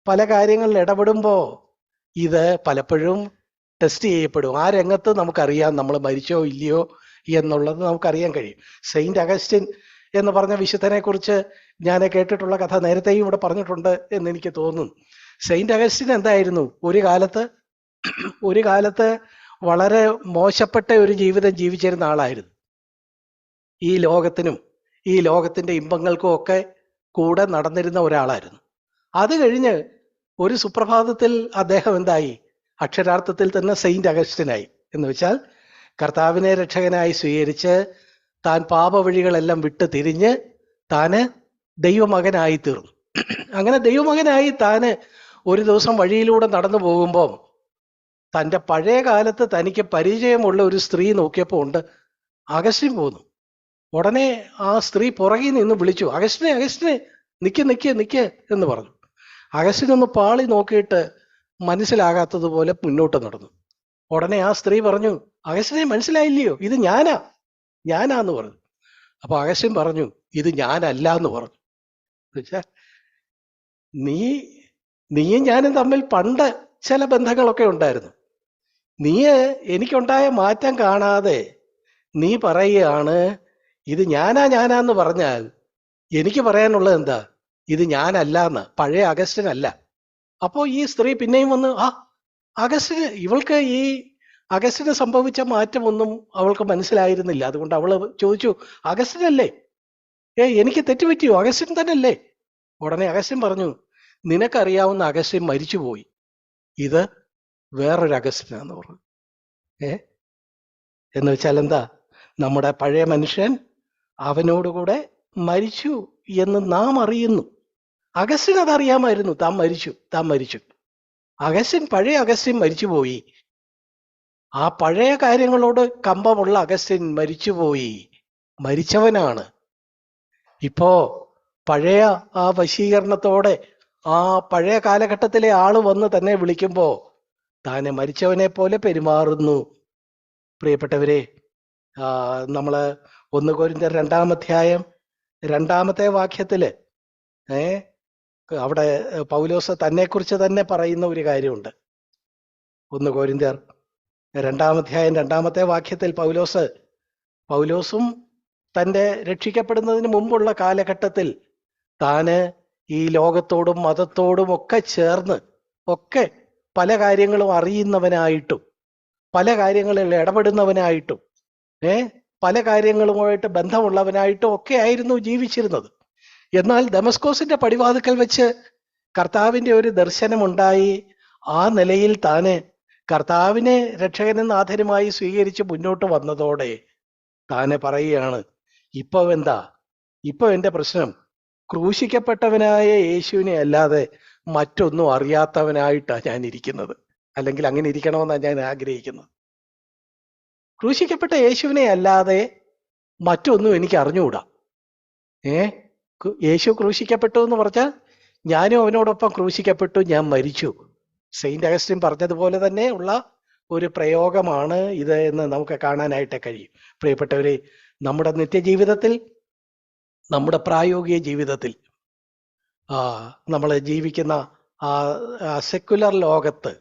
പല കാര്യങ്ങളിൽ ഇടപെടുമ്പോൾ ഇത് പലപ്പോഴും ടെസ്റ്റ് ചെയ്യപ്പെടും. ആ രംഗത്ത് നമുക്കറിയാം നമ്മൾ മരിച്ചോ ഇല്ലയോ എന്നുള്ളത് നമുക്കറിയാൻ കഴിയും. സെയിന്റ് അഗസ്റ്റിൻ എന്ന് പറഞ്ഞ വിശുദ്ധനെ കുറിച്ച് ഞാൻ കേട്ടിട്ടുള്ള കഥ നേരത്തെയും ഇവിടെ പറഞ്ഞിട്ടുണ്ട് എന്ന് എനിക്ക് തോന്നുന്നു. സെയിന്റ് അഗസ്റ്റിൻ എന്തായിരുന്നു? ഒരു കാലത്ത് വളരെ മോശപ്പെട്ട ഒരു ജീവിതം ജീവിച്ചിരുന്ന ആളായിരുന്നു. ഈ ലോകത്തിനും ഈ ലോകത്തിന്റെ ഇമ്പങ്ങൾക്കും ഒക്കെ കൂടെ നടന്നിരുന്ന ഒരാളായിരുന്നു. അത് കഴിഞ്ഞ് ഒരു സുപ്രഭാതത്തിൽ അദ്ദേഹം എന്തായി? അക്ഷരാർത്ഥത്തിൽ തന്നെ സെയിന്റ് അഗസ്റ്റിനായി. എന്ന് വെച്ചാൽ കർത്താവിനെ രക്ഷകനായി സ്വീകരിച്ച് താൻ പാപവഴികളെല്ലാം വിട്ട് തിരിഞ്ഞ് താന് ദൈവമകനായി തീർന്നു. അങ്ങനെ ദൈവമകനായി താന് ഒരു ദിവസം വഴിയിലൂടെ നടന്നു പോകുമ്പോൾ തൻ്റെ പഴയ കാലത്ത് തനിക്ക് പരിചയമുള്ള ഒരു സ്ത്രീ നോക്കിയപ്പോൾ ഉണ്ട് അഗസ്റ്റിൻ പോന്നു. ഉടനെ ആ സ്ത്രീ പുറകിൽ നിന്ന് വിളിച്ചു, അഗസ്റ്റിനെ നിക്ക് എന്ന് പറഞ്ഞു. അഗസ്റ്റിൻ ഒന്ന് പാളി നോക്കിയിട്ട് മനസ്സിലാകാത്തതുപോലെ മുന്നോട്ട് നടന്നു. ഉടനെ ആ സ്ത്രീ പറഞ്ഞു, അഗസ്റ്റിനെ മനസ്സിലായില്ലയോ? ഇത് ഞാനാന്ന് പറഞ്ഞു. അപ്പൊ അഗസ്റ്റിൻ പറഞ്ഞു, ഇത് ഞാനല്ല എന്ന് പറഞ്ഞു. എന്നുവെച്ചാൽ നീയും ഞാനും തമ്മിൽ പണ്ട് ചില ബന്ധങ്ങളൊക്കെ ഉണ്ടായിരുന്നു. എനിക്കുണ്ടായ മാറ്റം കാണാതെ നീ പറയുകയാണ് ഇത് ഞാനാന്ന് പറഞ്ഞാൽ എനിക്ക് പറയാനുള്ളത് എന്താ? ഇത് ഞാനല്ല എന്ന്, പഴയ അഗസ്റ്റിനല്ല. അപ്പോ ഈ സ്ത്രീ പിന്നെയും വന്ന് ഇവൾക്ക് ഈ അഗസ്റ്റിന് സംഭവിച്ച മാറ്റമൊന്നും അവൾക്ക് മനസ്സിലായിരുന്നില്ല. അതുകൊണ്ട് അവള് ചോദിച്ചു, അഗസ്റ്റിനല്ലേ? എനിക്ക് തെറ്റുപറ്റിയോ? അഗസ്റ്റിൻ തന്നെയല്ലേ? ഉടനെ അഗസ്റ്റിൻ പറഞ്ഞു, നിനക്കറിയാവുന്ന അഗസ്റ്റിൻ മരിച്ചുപോയി, ഇത് വേറൊരു അഗസ്റ്റിനാന്ന് പറഞ്ഞു. എന്ന് വെച്ചാൽ എന്താ? നമ്മുടെ പഴയ മനുഷ്യൻ അവനോടുകൂടെ മരിച്ചു എന്ന് നാം അറിയുന്നു. അഗസ്റ്റിൻ അതറിയാമായിരുന്നു, താൻ മരിച്ചു. പഴയ അഗസ്റ്റിൻ മരിച്ചുപോയി. ആ പഴയ കാര്യങ്ങളോട് കമ്പമുള്ള അഗസ്റ്റിൻ മരിച്ചവനാണ്. ഇപ്പോ പഴയ ആ വശീകരണത്തോടെ ആ പഴയ കാലഘട്ടത്തിലെ ആള് വന്ന് തന്നെ വിളിക്കുമ്പോ താനെ മരിച്ചവനെ പോലെ പെരുമാറുന്നു. പ്രിയപ്പെട്ടവരെ, നമ്മള് 1 കൊരിന്ത്യർ 2-ാം അധ്യായം 2-ാമത്തെ വാക്യത്തില് അവിടെ പൗലോസ് തന്നെക്കുറിച്ച് തന്നെ പറയുന്ന ഒരു കാര്യമുണ്ട്. 1 കൊരിന്ത്യർ 2-ാം അധ്യായം 2-ാമത്തെ വാക്യത്തിൽ പൗലോസും തൻ്റെ രക്ഷിക്കപ്പെടുന്നതിന് മുമ്പുള്ള കാലഘട്ടത്തിൽ താന് ഈ ലോകത്തോടും മതത്തോടും ഒക്കെ ചേർന്ന് ഒക്കെ പല കാര്യങ്ങളും അറിയുന്നവനായിട്ടും പല കാര്യങ്ങളിൽ ഇടപെടുന്നവനായിട്ടും പല കാര്യങ്ങളുമായിട്ട് ബന്ധമുള്ളവനായിട്ടും ഒക്കെ ആയിരുന്നു ജീവിച്ചിരുന്നത്. എന്നാൽ ദമസ്കോസിന്റെ പടിവാതിക്കൽ വെച്ച് കർത്താവിന്റെ ഒരു ദർശനമുണ്ടായി. ആ നിലയിൽ താന് കർത്താവിനെ രക്ഷകനും നാഥനുമായി സ്വീകരിച്ച് മുന്നോട്ട് വന്നതോടെ താനെ പറയുകയാണ്, ഇപ്പൊ എന്റെ പ്രശ്നം ക്രൂശിക്കപ്പെട്ടവനായ യേശുവിനെ അല്ലാതെ മറ്റൊന്നും അറിയാത്തവനായിട്ടാണ് ഞാൻ ഇരിക്കുന്നത്, അല്ലെങ്കിൽ അങ്ങനെ ഇരിക്കണമെന്നാണ് ഞാൻ ആഗ്രഹിക്കുന്നത്. ക്രൂശിക്കപ്പെട്ട യേശുവിനെ അല്ലാതെ മറ്റൊന്നും എനിക്ക് അറിഞ്ഞുകൂടാ. യേശു ക്രൂശിക്കപ്പെട്ടു എന്ന് പറഞ്ഞാൽ ഞാനും അവനോടൊപ്പം ക്രൂശിക്കപ്പെട്ടു, ഞാൻ മരിച്ചു. സെയിന്റ് അഗസ്റ്റിൻ പറഞ്ഞതുപോലെ തന്നെ ഉള്ള ഒരു പ്രയോഗമാണ് ഇത് എന്ന് നമുക്ക് കാണാനായിട്ട് കഴിയും. പ്രിയപ്പെട്ടവരെ, നമ്മുടെ നിത്യജീവിതത്തിൽ, നമ്മുടെ പ്രായോഗിക ജീവിതത്തിൽ, നമ്മൾ ജീവിക്കുന്ന ആ സെക്കുലർ ലോകത്ത്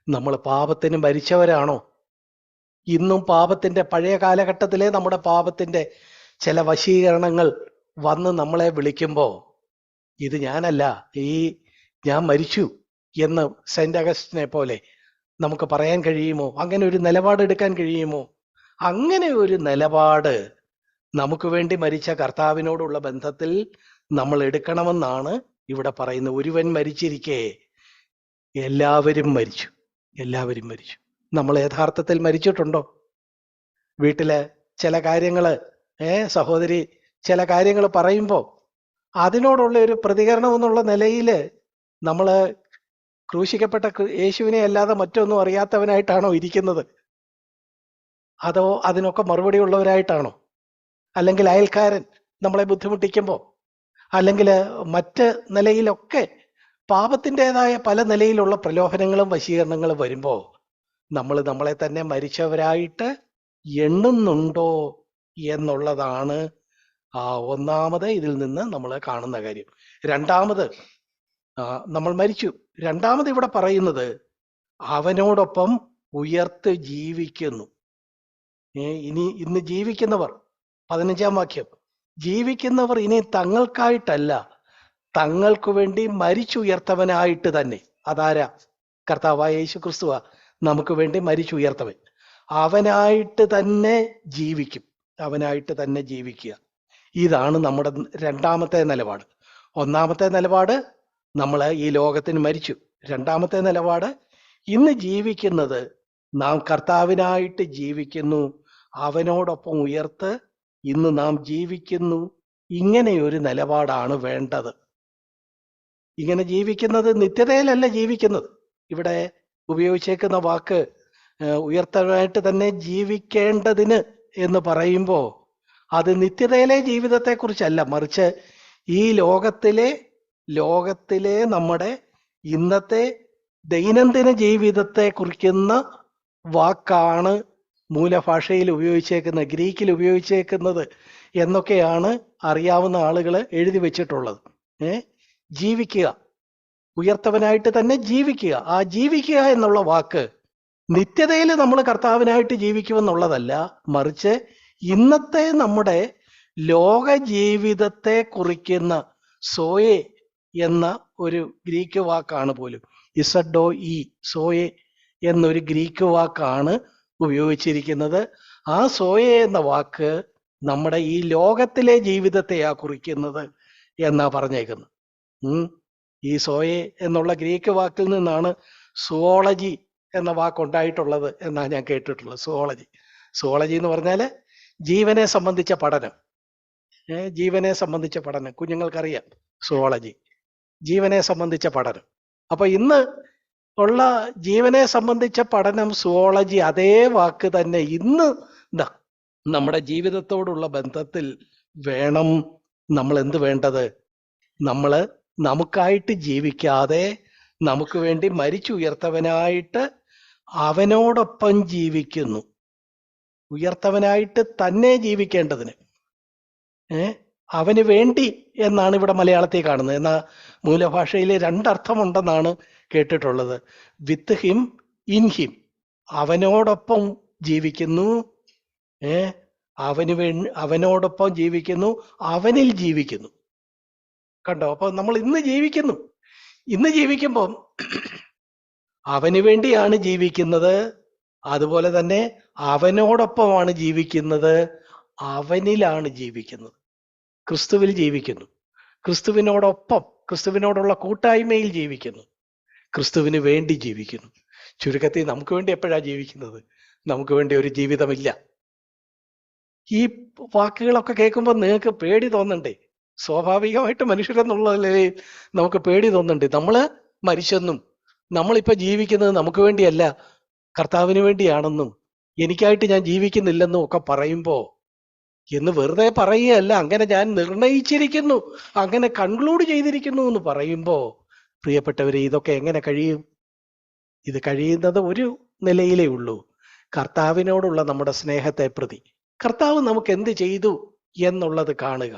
നമ്മൾ പാപത്തിന് മരിച്ചവരാണോ? ഇന്നും പാപത്തിന്റെ പഴയ കാലഘട്ടത്തിലെ നമ്മുടെ പാപത്തിന്റെ ചില വശീകരണങ്ങൾ വന്ന് നമ്മളെ വിളിക്കുമ്പോൾ ഇത് ഞാനല്ല, ഞാൻ മരിച്ചു എന്ന് സെന്റ് അഗസ്റ്റിനെ പോലെ നമുക്ക് പറയാൻ കഴിയുമോ? അങ്ങനെ ഒരു നിലപാട് എടുക്കാൻ കഴിയുമോ? അങ്ങനെ ഒരു നിലപാട് നമുക്ക് വേണ്ടി മരിച്ച കർത്താവിനോടുള്ള ബന്ധത്തിൽ നമ്മൾ എടുക്കണമെന്നാണ് ഇവിടെ പറയുന്നത്. ഒരുവൻ മരിച്ചിരിക്കെ എല്ലാവരും മരിച്ചു. നമ്മൾ യഥാർത്ഥത്തിൽ മരിച്ചിട്ടുണ്ടോ? വീട്ടില് ചില കാര്യങ്ങള് സഹോദരി ചില കാര്യങ്ങൾ പറയുമ്പോൾ അതിനോടുള്ള ഒരു പ്രതികരണം എന്നുള്ള നിലയിൽ നമ്മള് ക്രൂശിക്കപ്പെട്ട യേശുവിനെ അല്ലാതെ മറ്റൊന്നും അറിയാത്തവനായിട്ടാണോ ഇരിക്കുന്നത്? അതോ അതിനൊക്കെ മറുപടി ഉള്ളവരായിട്ടാണോ? അല്ലെങ്കിൽ അയൽക്കാരൻ നമ്മളെ ബുദ്ധിമുട്ടിക്കുമ്പോൾ, അല്ലെങ്കിൽ മറ്റ് നിലയിലൊക്കെ പാപത്തിൻ്റെതായ പല നിലയിലുള്ള പ്രലോഭനങ്ങളും വശീകരണങ്ങളും വരുമ്പോൾ നമ്മൾ നമ്മളെ തന്നെ മരിച്ചവരായിട്ട് എണ്ണുന്നുണ്ടോ എന്നുള്ളതാണ് ഒന്നാമത് ഇതിൽ നിന്ന് നമ്മൾ കാണുന്ന കാര്യം. രണ്ടാമത്, നമ്മൾ മരിച്ചു. രണ്ടാമത് ഇവിടെ പറയുന്നത് അവനോടൊപ്പം ഉയർത്ത് ജീവിക്കുന്നു. ഇന്ന് ജീവിക്കുന്നവർ, 15-ാം വാക്യം, ജീവിക്കുന്നവർ ഇനി തങ്ങൾക്കായിട്ടല്ല തങ്ങൾക്ക് വേണ്ടി മരിച്ചുയർത്തവനായിട്ട് തന്നെ. അതാരാ? കർത്താവായ യേശു ക്രിസ്തുവ നമുക്ക് വേണ്ടി മരിച്ചുയർത്തവൻ. അവനായിട്ട് തന്നെ ജീവിക്കും, അവനായിട്ട് തന്നെ ജീവിക്കുക. ഇതാണ് നമ്മുടെ രണ്ടാമത്തെ നിലപാട്. ഒന്നാമത്തെ നിലപാട് നമ്മൾ ഈ ലോകത്തിന് മരിച്ചു. രണ്ടാമത്തെ നിലപാട് ഇന്ന് ജീവിക്കുന്നത് നാം കർത്താവിനായിട്ട് ജീവിക്കുന്നു, അവനോടൊപ്പം ഉയർത്ത് ഇന്ന് നാം ജീവിക്കുന്നു. ഇങ്ങനെയൊരു നിലപാടാണ് വേണ്ടത്. ഇങ്ങനെ ജീവിക്കുന്നത് നിത്യതയിലല്ല ജീവിക്കുന്നത്. ഇവിടെ ഉപയോഗിച്ചേക്കുന്ന വാക്ക് ഉയർത്തനായിട്ട് തന്നെ ജീവിക്കേണ്ടതിന് എന്ന് പറയുമ്പോൾ അത് നിത്യതയിലെ ജീവിതത്തെക്കുറിച്ചല്ല, മറിച്ച് ഈ ലോകത്തിലെ നമ്മുടെ ഇന്നത്തെ ദൈനംദിന ജീവിതത്തെ കുറിക്കുന്ന വാക്കാണ് മൂലഭാഷയിൽ ഉപയോഗിച്ചേക്കുന്നത്, ഗ്രീക്കിൽ ഉപയോഗിച്ചേക്കുന്നത് എന്നൊക്കെയാണ് അറിയാവുന്ന ആളുകൾ എഴുതി വെച്ചിട്ടുള്ളത്. ജീവിക്കുക, ഉയർത്തവനായിട്ട് തന്നെ ജീവിക്കുക. ആ ജീവിക്കുക എന്നുള്ള വാക്ക് നിത്യതയിൽ നമ്മൾ കർത്താവിനായിട്ട് ജീവിക്കുമെന്നുള്ളതല്ല, മറിച്ച് ഇന്നത്തെ നമ്മുടെ ലോക ജീവിതത്തെ കുറിക്കുന്ന സോയെ എന്ന ഒരു ഗ്രീക്ക് വാക്കാണ് പോലും. ഇസഡോ ഇ സോയെ എന്നൊരു ഗ്രീക്ക് വാക്കാണ് ഉപയോഗിച്ചിരിക്കുന്നത്. ആ സോയെ എന്ന വാക്ക് നമ്മുടെ ഈ ലോകത്തിലെ ജീവിതത്തെയാ കുറിക്കുന്നത് എന്നാ പറഞ്ഞേക്കുന്നത്. ഈ സോയെ എന്നുള്ള ഗ്രീക്ക് വാക്കിൽ നിന്നാണ് സുവോളജി എന്ന വാക്കുണ്ടായിട്ടുള്ളത് എന്നാ ഞാൻ കേട്ടിട്ടുള്ളത്. സുവോളജി എന്ന് പറഞ്ഞാല് ജീവനെ സംബന്ധിച്ച പഠനം. ജീവനെ സംബന്ധിച്ച പഠനം കുഞ്ഞുങ്ങൾക്കറിയാം. സുവോളജി ജീവനെ സംബന്ധിച്ച പഠനം. അപ്പൊ ഇന്ന് ഉള്ള ജീവനെ സംബന്ധിച്ച പഠനം സുവോളജി, അതേ വാക്ക് തന്നെ ഇന്ന് നമ്മുടെ ജീവിതത്തോടുള്ള ബന്ധത്തിൽ വേണം നമ്മൾ എന്ത് വേണ്ടത്? നമ്മള് നമുക്കായിട്ട് ജീവിക്കാതെ നമുക്ക് വേണ്ടി മരിച്ചുയർത്തവനായിട്ട് അവനോടൊപ്പം ജീവിക്കുന്നു. ഉയർത്തവനായിട്ട് തന്നെ ജീവിക്കേണ്ടതിന് അവന് വേണ്ടി എന്നാണ് ഇവിടെ മലയാളത്തിൽ കാണുന്നത്. എന്നാൽ മൂലഭാഷയിൽ രണ്ടർത്ഥമുണ്ടെന്നാണ് കേട്ടിട്ടുള്ളത്. With him, in him. അവനോടൊപ്പം ജീവിക്കുന്നു, അവനോടൊപ്പം ജീവിക്കുന്നു, അവനിൽ ജീവിക്കുന്നു. കണ്ടോ? അപ്പൊ നമ്മൾ ഇന്ന് ജീവിക്കുമ്പോൾ അവന് വേണ്ടിയാണ് ജീവിക്കുന്നത്. അതുപോലെ തന്നെ അവനോടൊപ്പമാണ് ജീവിക്കുന്നത്, അവനിലാണ് ജീവിക്കുന്നത്, ക്രിസ്തുവിൽ ജീവിക്കുന്നു, ക്രിസ്തുവിനോടൊപ്പം ക്രിസ്തുവിനോടുള്ള കൂട്ടായ്മയിൽ ജീവിക്കുന്നു, ക്രിസ്തുവിന് വേണ്ടി ജീവിക്കുന്നു. ചുരുക്കത്തിൽ നമുക്ക് വേണ്ടി എപ്പോഴാണ് ജീവിക്കുന്നത്? നമുക്ക് വേണ്ടി ഒരു ജീവിതമില്ല. ഈ വാക്കുകളൊക്കെ കേൾക്കുമ്പോൾ നിങ്ങൾക്ക് പേടി തോന്നണ്ടേ? സ്വാഭാവികമായിട്ട് മനുഷ്യരെന്നുള്ള നിലയിൽ നമുക്ക് പേടി തോന്നണ്ടേ? നമ്മള് മരിച്ചെന്നും നമ്മളിപ്പോ ജീവിക്കുന്നത് നമുക്ക് വേണ്ടിയല്ല, കർത്താവിന് വേണ്ടിയാണെന്നും എനിക്കായിട്ട് ഞാൻ ജീവിക്കുന്നില്ലെന്നും ഒക്കെ പറയുമ്പോ, എന്ന് വെറുതെ പറയുകയല്ല, അങ്ങനെ ഞാൻ നിർണയിച്ചിരിക്കുന്നു, അങ്ങനെ കൺക്ലൂഡ് ചെയ്തിരിക്കുന്നു എന്ന് പറയുമ്പോ, പ്രിയപ്പെട്ടവരെ, ഇതൊക്കെ എങ്ങനെ കഴിയും? ഇത് കഴിയുന്നത് ഒരു നിലയിലേ ഉള്ളൂ, കർത്താവിനോടുള്ള നമ്മുടെ സ്നേഹത്തെ പ്രതി. കർത്താവ് നമുക്ക് എന്ത് ചെയ്തു എന്നുള്ളത് കാണുക.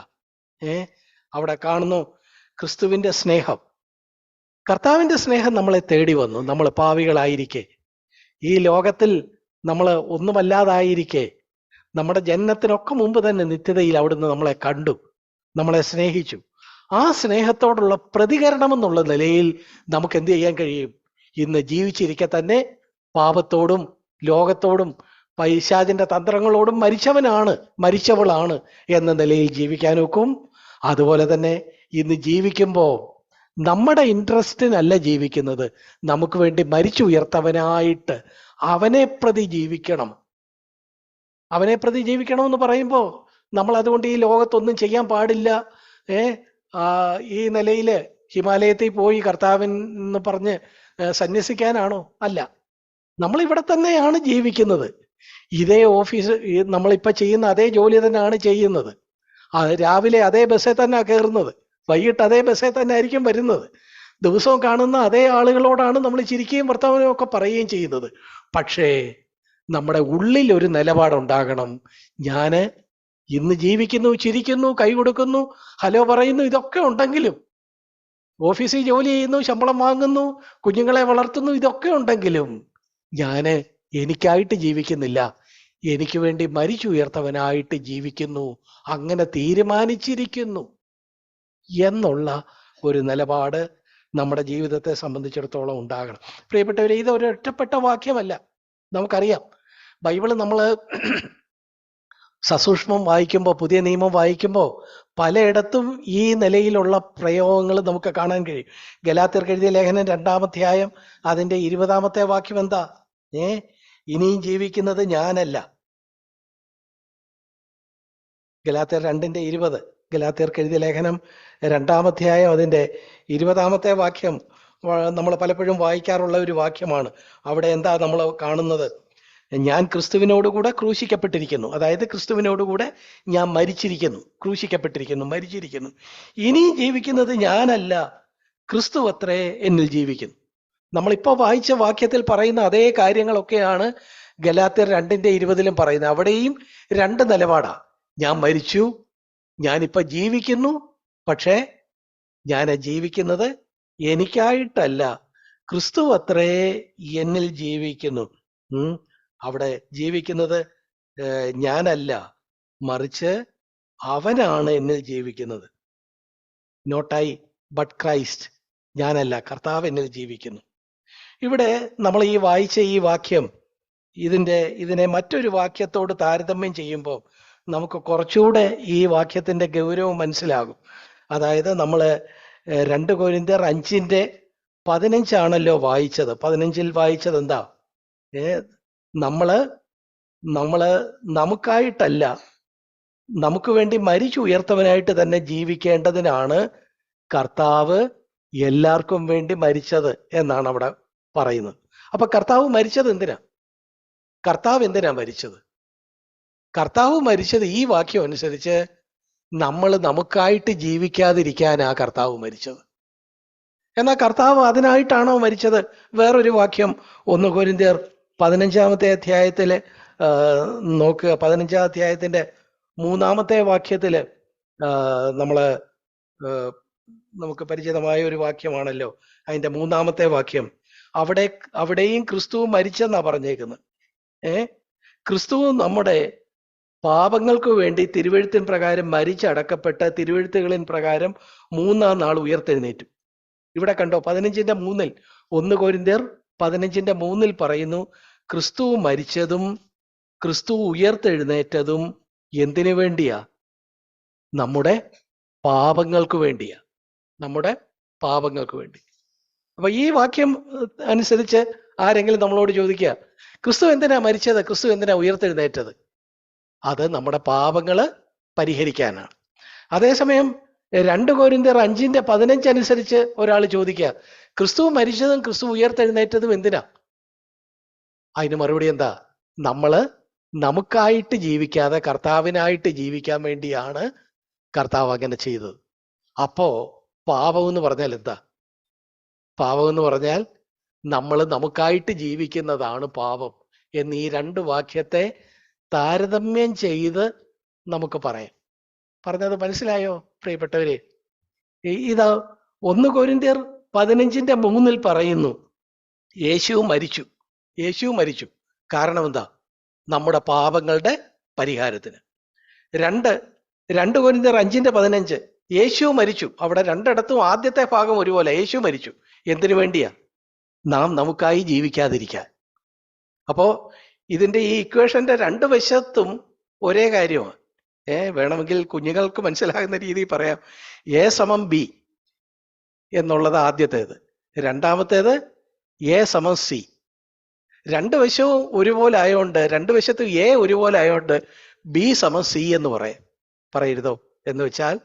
അവിടെ കാണുന്നു ക്രിസ്തുവിന്റെ സ്നേഹം. കർത്താവിന്റെ സ്നേഹം നമ്മളെ തേടി വന്നു. നമ്മൾ പാവികളായിരിക്കെ, ഈ ലോകത്തിൽ നമ്മൾ ഒന്നുമല്ലാതായിരിക്കെ, നമ്മുടെ ജനനത്തിനൊക്കെ മുമ്പ് തന്നെ നിത്യതയിൽ അവിടുന്ന് നമ്മളെ കണ്ടു, നമ്മളെ സ്നേഹിച്ചു. ആ സ്നേഹത്തോടുള്ള പ്രതികരണം എന്നുള്ള നിലയിൽ നമുക്ക് എന്ത് ചെയ്യാൻ കഴിയും? ഇന്ന് ജീവിച്ചിരിക്കെ തന്നെ പാപത്തോടും ലോകത്തോടും പൈശാചിന്റെ തന്ത്രങ്ങളോടും മരിച്ചവളാണ് എന്ന നിലയിൽ ജീവിക്കാൻ ഒക്കും. അതുപോലെ തന്നെ ഇന്ന് ജീവിക്കുമ്പോൾ നമ്മുടെ ഇൻട്രസ്റ്റിനല്ല ജീവിക്കുന്നത്, നമുക്ക് വേണ്ടി മരിച്ചുയർത്തവനായിട്ട് അവനെ പ്രതി ജീവിക്കണം. അവനെ പ്രതി ജീവിക്കണമെന്ന് പറയുമ്പോൾ നമ്മൾ അതുകൊണ്ട് ഈ ലോകത്തൊന്നും ചെയ്യാൻ പാടില്ല, ഈ നിലയില് ഹിമാലയത്തിൽ പോയി കർത്താവെന്ന് പറഞ്ഞ് സന്യസിക്കാനാണോ? അല്ല. നമ്മൾ ഇവിടെ തന്നെയാണ് ജീവിക്കുന്നത്. ഇതേ ഓഫീസ്, നമ്മളിപ്പോ ചെയ്യുന്ന അതേ ജോലി തന്നെയാണ് ചെയ്യുന്നത്. രാവിലെ അതേ ബസ്സിൽ തന്നെ കയറുന്നത്, വൈകിട്ട് അതേ ബസ്സിൽ തന്നെ ആയിരിക്കും വരുന്നത്. ദിവസവും കാണുന്ന അതേ ആളുകളോടാണ് നമ്മൾ ചിരിക്കുകയും വർത്തമാനവും ഒക്കെ പറയുകയും ചെയ്യുന്നത്. പക്ഷേ നമ്മുടെ ഉള്ളിൽ ഒരു നിലപാടുണ്ടാകണം. ഞാന് ഇന്ന് ജീവിക്കുന്നു, ചിരിക്കുന്നു, കൈ കൊടുക്കുന്നു, ഹലോ പറയുന്നു, ഇതൊക്കെ ഉണ്ടെങ്കിലും, ഓഫീസിൽ ജോലി ചെയ്യുന്നു, ശമ്പളം വാങ്ങുന്നു, കുഞ്ഞുങ്ങളെ വളർത്തുന്നു, ഇതൊക്കെ ഉണ്ടെങ്കിലും ഞാന് എനിക്കായിട്ട് ജീവിക്കുന്നില്ല, എനിക്ക് വേണ്ടി മരിച്ചുയർത്തവനായിട്ട് ജീവിക്കുന്നു, അങ്ങനെ തീരുമാനിച്ചിരിക്കുന്നു എന്നുള്ള ഒരു നിലപാട് നമ്മുടെ ജീവിതത്തെ സംബന്ധിച്ചിടത്തോളം ഉണ്ടാകണം. പ്രിയപ്പെട്ടവരെ, ഇത് ഒരു ഒറ്റപ്പെട്ട വാക്യമല്ല. നമുക്കറിയാം, ബൈബിള് നമ്മൾ സസൂക്ഷ്മം വായിക്കുമ്പോൾ, പുതിയ നിയമം വായിക്കുമ്പോൾ പലയിടത്തും ഈ നിലയിലുള്ള പ്രയോഗങ്ങൾ നമുക്ക് കാണാൻ കഴിയും. ഗലാത്യർക്ക് എഴുതിയ ലേഖനം 2-ാം അധ്യായം അതിന്റെ 20-ാമത്തെ വാക്യം എന്താ? ഇനിയും ജീവിക്കുന്നത് ഞാനല്ല. ഗലാത്യർ 2:20, ഗലാത്യർക്ക് എഴുതിയ ലേഖനം 2-ാം അധ്യായം അതിന്റെ 20-ാമത്തെ വാക്യം നമ്മൾ പലപ്പോഴും വായിക്കാറുള്ള ഒരു വാക്യമാണ്. അവിടെ എന്താ നമ്മൾ കാണുന്നത്? ഞാൻ ക്രിസ്തുവിനോടുകൂടെ ക്രൂശിക്കപ്പെട്ടിരിക്കുന്നു. അതായത് ക്രിസ്തുവിനോടുകൂടെ ഞാൻ മരിച്ചിരിക്കുന്നു, ക്രൂശിക്കപ്പെട്ടിരിക്കുന്നു, മരിച്ചിരിക്കുന്നു. ഇനി ജീവിക്കുന്നത് ഞാനല്ല, ക്രിസ്തു അത്രേ എന്നിൽ ജീവിക്കുന്നു. നമ്മളിപ്പോൾ വായിച്ച വാക്യത്തിൽ പറയുന്ന അതേ കാര്യങ്ങളൊക്കെയാണ് ഗലാത്യർ 2:20 പറയുന്നത്. അവിടെയും രണ്ട് നിലപാടാ. ഞാൻ മരിച്ചു, ഞാനിപ്പോ ജീവിക്കുന്നു, പക്ഷേ ഞാൻ ജീവിക്കുന്നത് എനിക്കായിട്ടല്ല, ക്രിസ്തു അത്രേ എന്നിൽ ജീവിക്കുന്നു. അവിടെ ജീവിക്കുന്നത് ഞാനല്ല, മറിച്ച് അവനാണ് എന്നിൽ ജീവിക്കുന്നത്. Not I but Christ. ഞാനല്ല, കർത്താവ് എന്നിൽ ജീവിക്കുന്നു. ഇവിടെ നമ്മൾ ഈ വായിച്ച ഈ വാക്യം ഇതിനെ മറ്റൊരു വാക്യത്തോട് താരതമ്യം ചെയ്യുമ്പോൾ നമുക്ക് കുറച്ചുകൂടെ ഈ വാക്യത്തിന്റെ ഗൗരവം മനസ്സിലാകും. അതായത് നമ്മൾ 2 കൊരിന്ത്യർ 5:15 വായിച്ചത്. 15-ൽ വായിച്ചത് എന്താ? നമ്മള് നമുക്കായിട്ടല്ല, നമുക്ക് വേണ്ടി മരിച്ചുയർത്തവനായിട്ട് തന്നെ ജീവിക്കേണ്ടതിനാണ് കർത്താവ് എല്ലാവർക്കും വേണ്ടി മരിച്ചത് എന്നാണ് അവിടെ പറയുന്നത്. അപ്പൊ കർത്താവ് മരിച്ചത് എന്തിനാ? കർത്താവ് എന്തിനാ മരിച്ചത്? കർത്താവ് മരിച്ചത് ഈ വാക്യം അനുസരിച്ച് നമ്മൾ നമുക്കായിട്ട് ജീവിക്കാതിരിക്കാനാ കർത്താവ് മരിച്ചത്. എന്നാൽ കർത്താവ് അതിനായിട്ടാണോ മരിച്ചത്? വേറൊരു വാക്യം 1 കൊരിന്ത്യർ 15-ാമത്തെ അധ്യായത്തില് നോക്കുക. 15-ാം അധ്യായത്തിന്റെ 3-ാമത്തെ വാക്യത്തില് നമുക്ക് പരിചിതമായ ഒരു വാക്യമാണല്ലോ. അതിന്റെ 3-ാമത്തെ വാക്യം, അവിടെയും ക്രിസ്തു മരിച്ചെന്നാ പറഞ്ഞേക്കുന്നത്. ക്രിസ്തു നമ്മുടെ പാപങ്ങൾക്ക് വേണ്ടി തിരുവെഴുത്തിൻ പ്രകാരം മരിച്ചടക്കപ്പെട്ട തിരുവെഴുത്തുകളിൻ പ്രകാരം 3-ാം നാൾ ഉയർത്തെഴുന്നേറ്റു. ഇവിടെ കണ്ടോ 15-ന്റെ 3-ൽ 1 കൊരിന്ത്യർ 15-ന്റെ 3-ൽ പറയുന്നു, ക്രിസ്തു മരിച്ചതും ക്രിസ്തു ഉയർത്തെഴുന്നേറ്റതും എന്തിനു വേണ്ടിയാ? നമ്മുടെ പാപങ്ങൾക്ക് വേണ്ടിയാ. നമ്മുടെ പാപങ്ങൾക്ക് വേണ്ടി. അപ്പൊ ഈ വാക്യം അനുസരിച്ച് ആരെങ്കിലും നമ്മളോട് ചോദിക്കുക, ക്രിസ്തു എന്തിനാ മരിച്ചത്, ക്രിസ്തു എന്തിനാ ഉയർത്തെഴുന്നേറ്റത്? അത് നമ്മുടെ പാപങ്ങള് പരിഹരിക്കാനാണ്. അതേസമയം 2 കൊരിന്ത്യർ 5:15 അനുസരിച്ച് ഒരാൾ ചോദിക്കുക, ക്രിസ്തു മരിച്ചതും ക്രിസ്തു ഉയർത്തെഴുന്നേറ്റതും എന്തിനാ? അതിന് മറുപടി എന്താ? നമ്മള് നമുക്കായിട്ട് ജീവിക്കാതെ കർത്താവിനായിട്ട് ജീവിക്കാൻ വേണ്ടിയാണ് കർത്താവ് അങ്ങനെ ചെയ്തത്. അപ്പോ പാപം എന്ന് പറഞ്ഞാൽ എന്താ? പാപം എന്ന് പറഞ്ഞാൽ നമ്മൾ നമുക്കായിട്ട് ജീവിക്കുന്നതാണ് പാപം എന്ന് ഈ 2 വാക്യത്തെ താരതമ്യം ചെയ്ത് നമുക്ക് പറയാം. പറഞ്ഞത് മനസ്സിലായോ പ്രിയപ്പെട്ടവരെ? ഇതാ 1 കൊരിന്ത്യർ 15:3 പറയുന്നു, യേശു മരിച്ചു. യേശു മരിച്ചു. കാരണം എന്താ? നമ്മുടെ പാപങ്ങളുടെ പരിഹാരത്തിന്. 2 കൊരിന്ത്യർ 5:15 യേശു മരിച്ചു. അവിടെ 2 ആദ്യത്തെ ഭാഗം ഒരുപോലെ, യേശു മരിച്ചു. എന്തിനു വേണ്ടിയാ? നാം നമുക്കായി ജീവിക്കാതിരിക്കാൻ. അപ്പോ ഇതിന്റെ ഈ ഇക്വേഷന്റെ 2 വശത്തും ഒരേ കാര്യമാണ്. വേണമെങ്കിൽ കുഞ്ഞുങ്ങൾക്ക് മനസ്സിലാകുന്ന രീതിയിൽ പറയാം. എ സമം ബി എന്നുള്ളത് ആദ്യത്തേത്, രണ്ടാമത്തേത് എ സമം സി. 2 വശവും ഒരുപോലെ ആയതുകൊണ്ട്, 2 വശത്തും എ ഒരുപോലെ ആയതുകൊണ്ട് ബി സമം സി എന്ന് പറയരുതോ? എന്ന് വെച്ചാൽ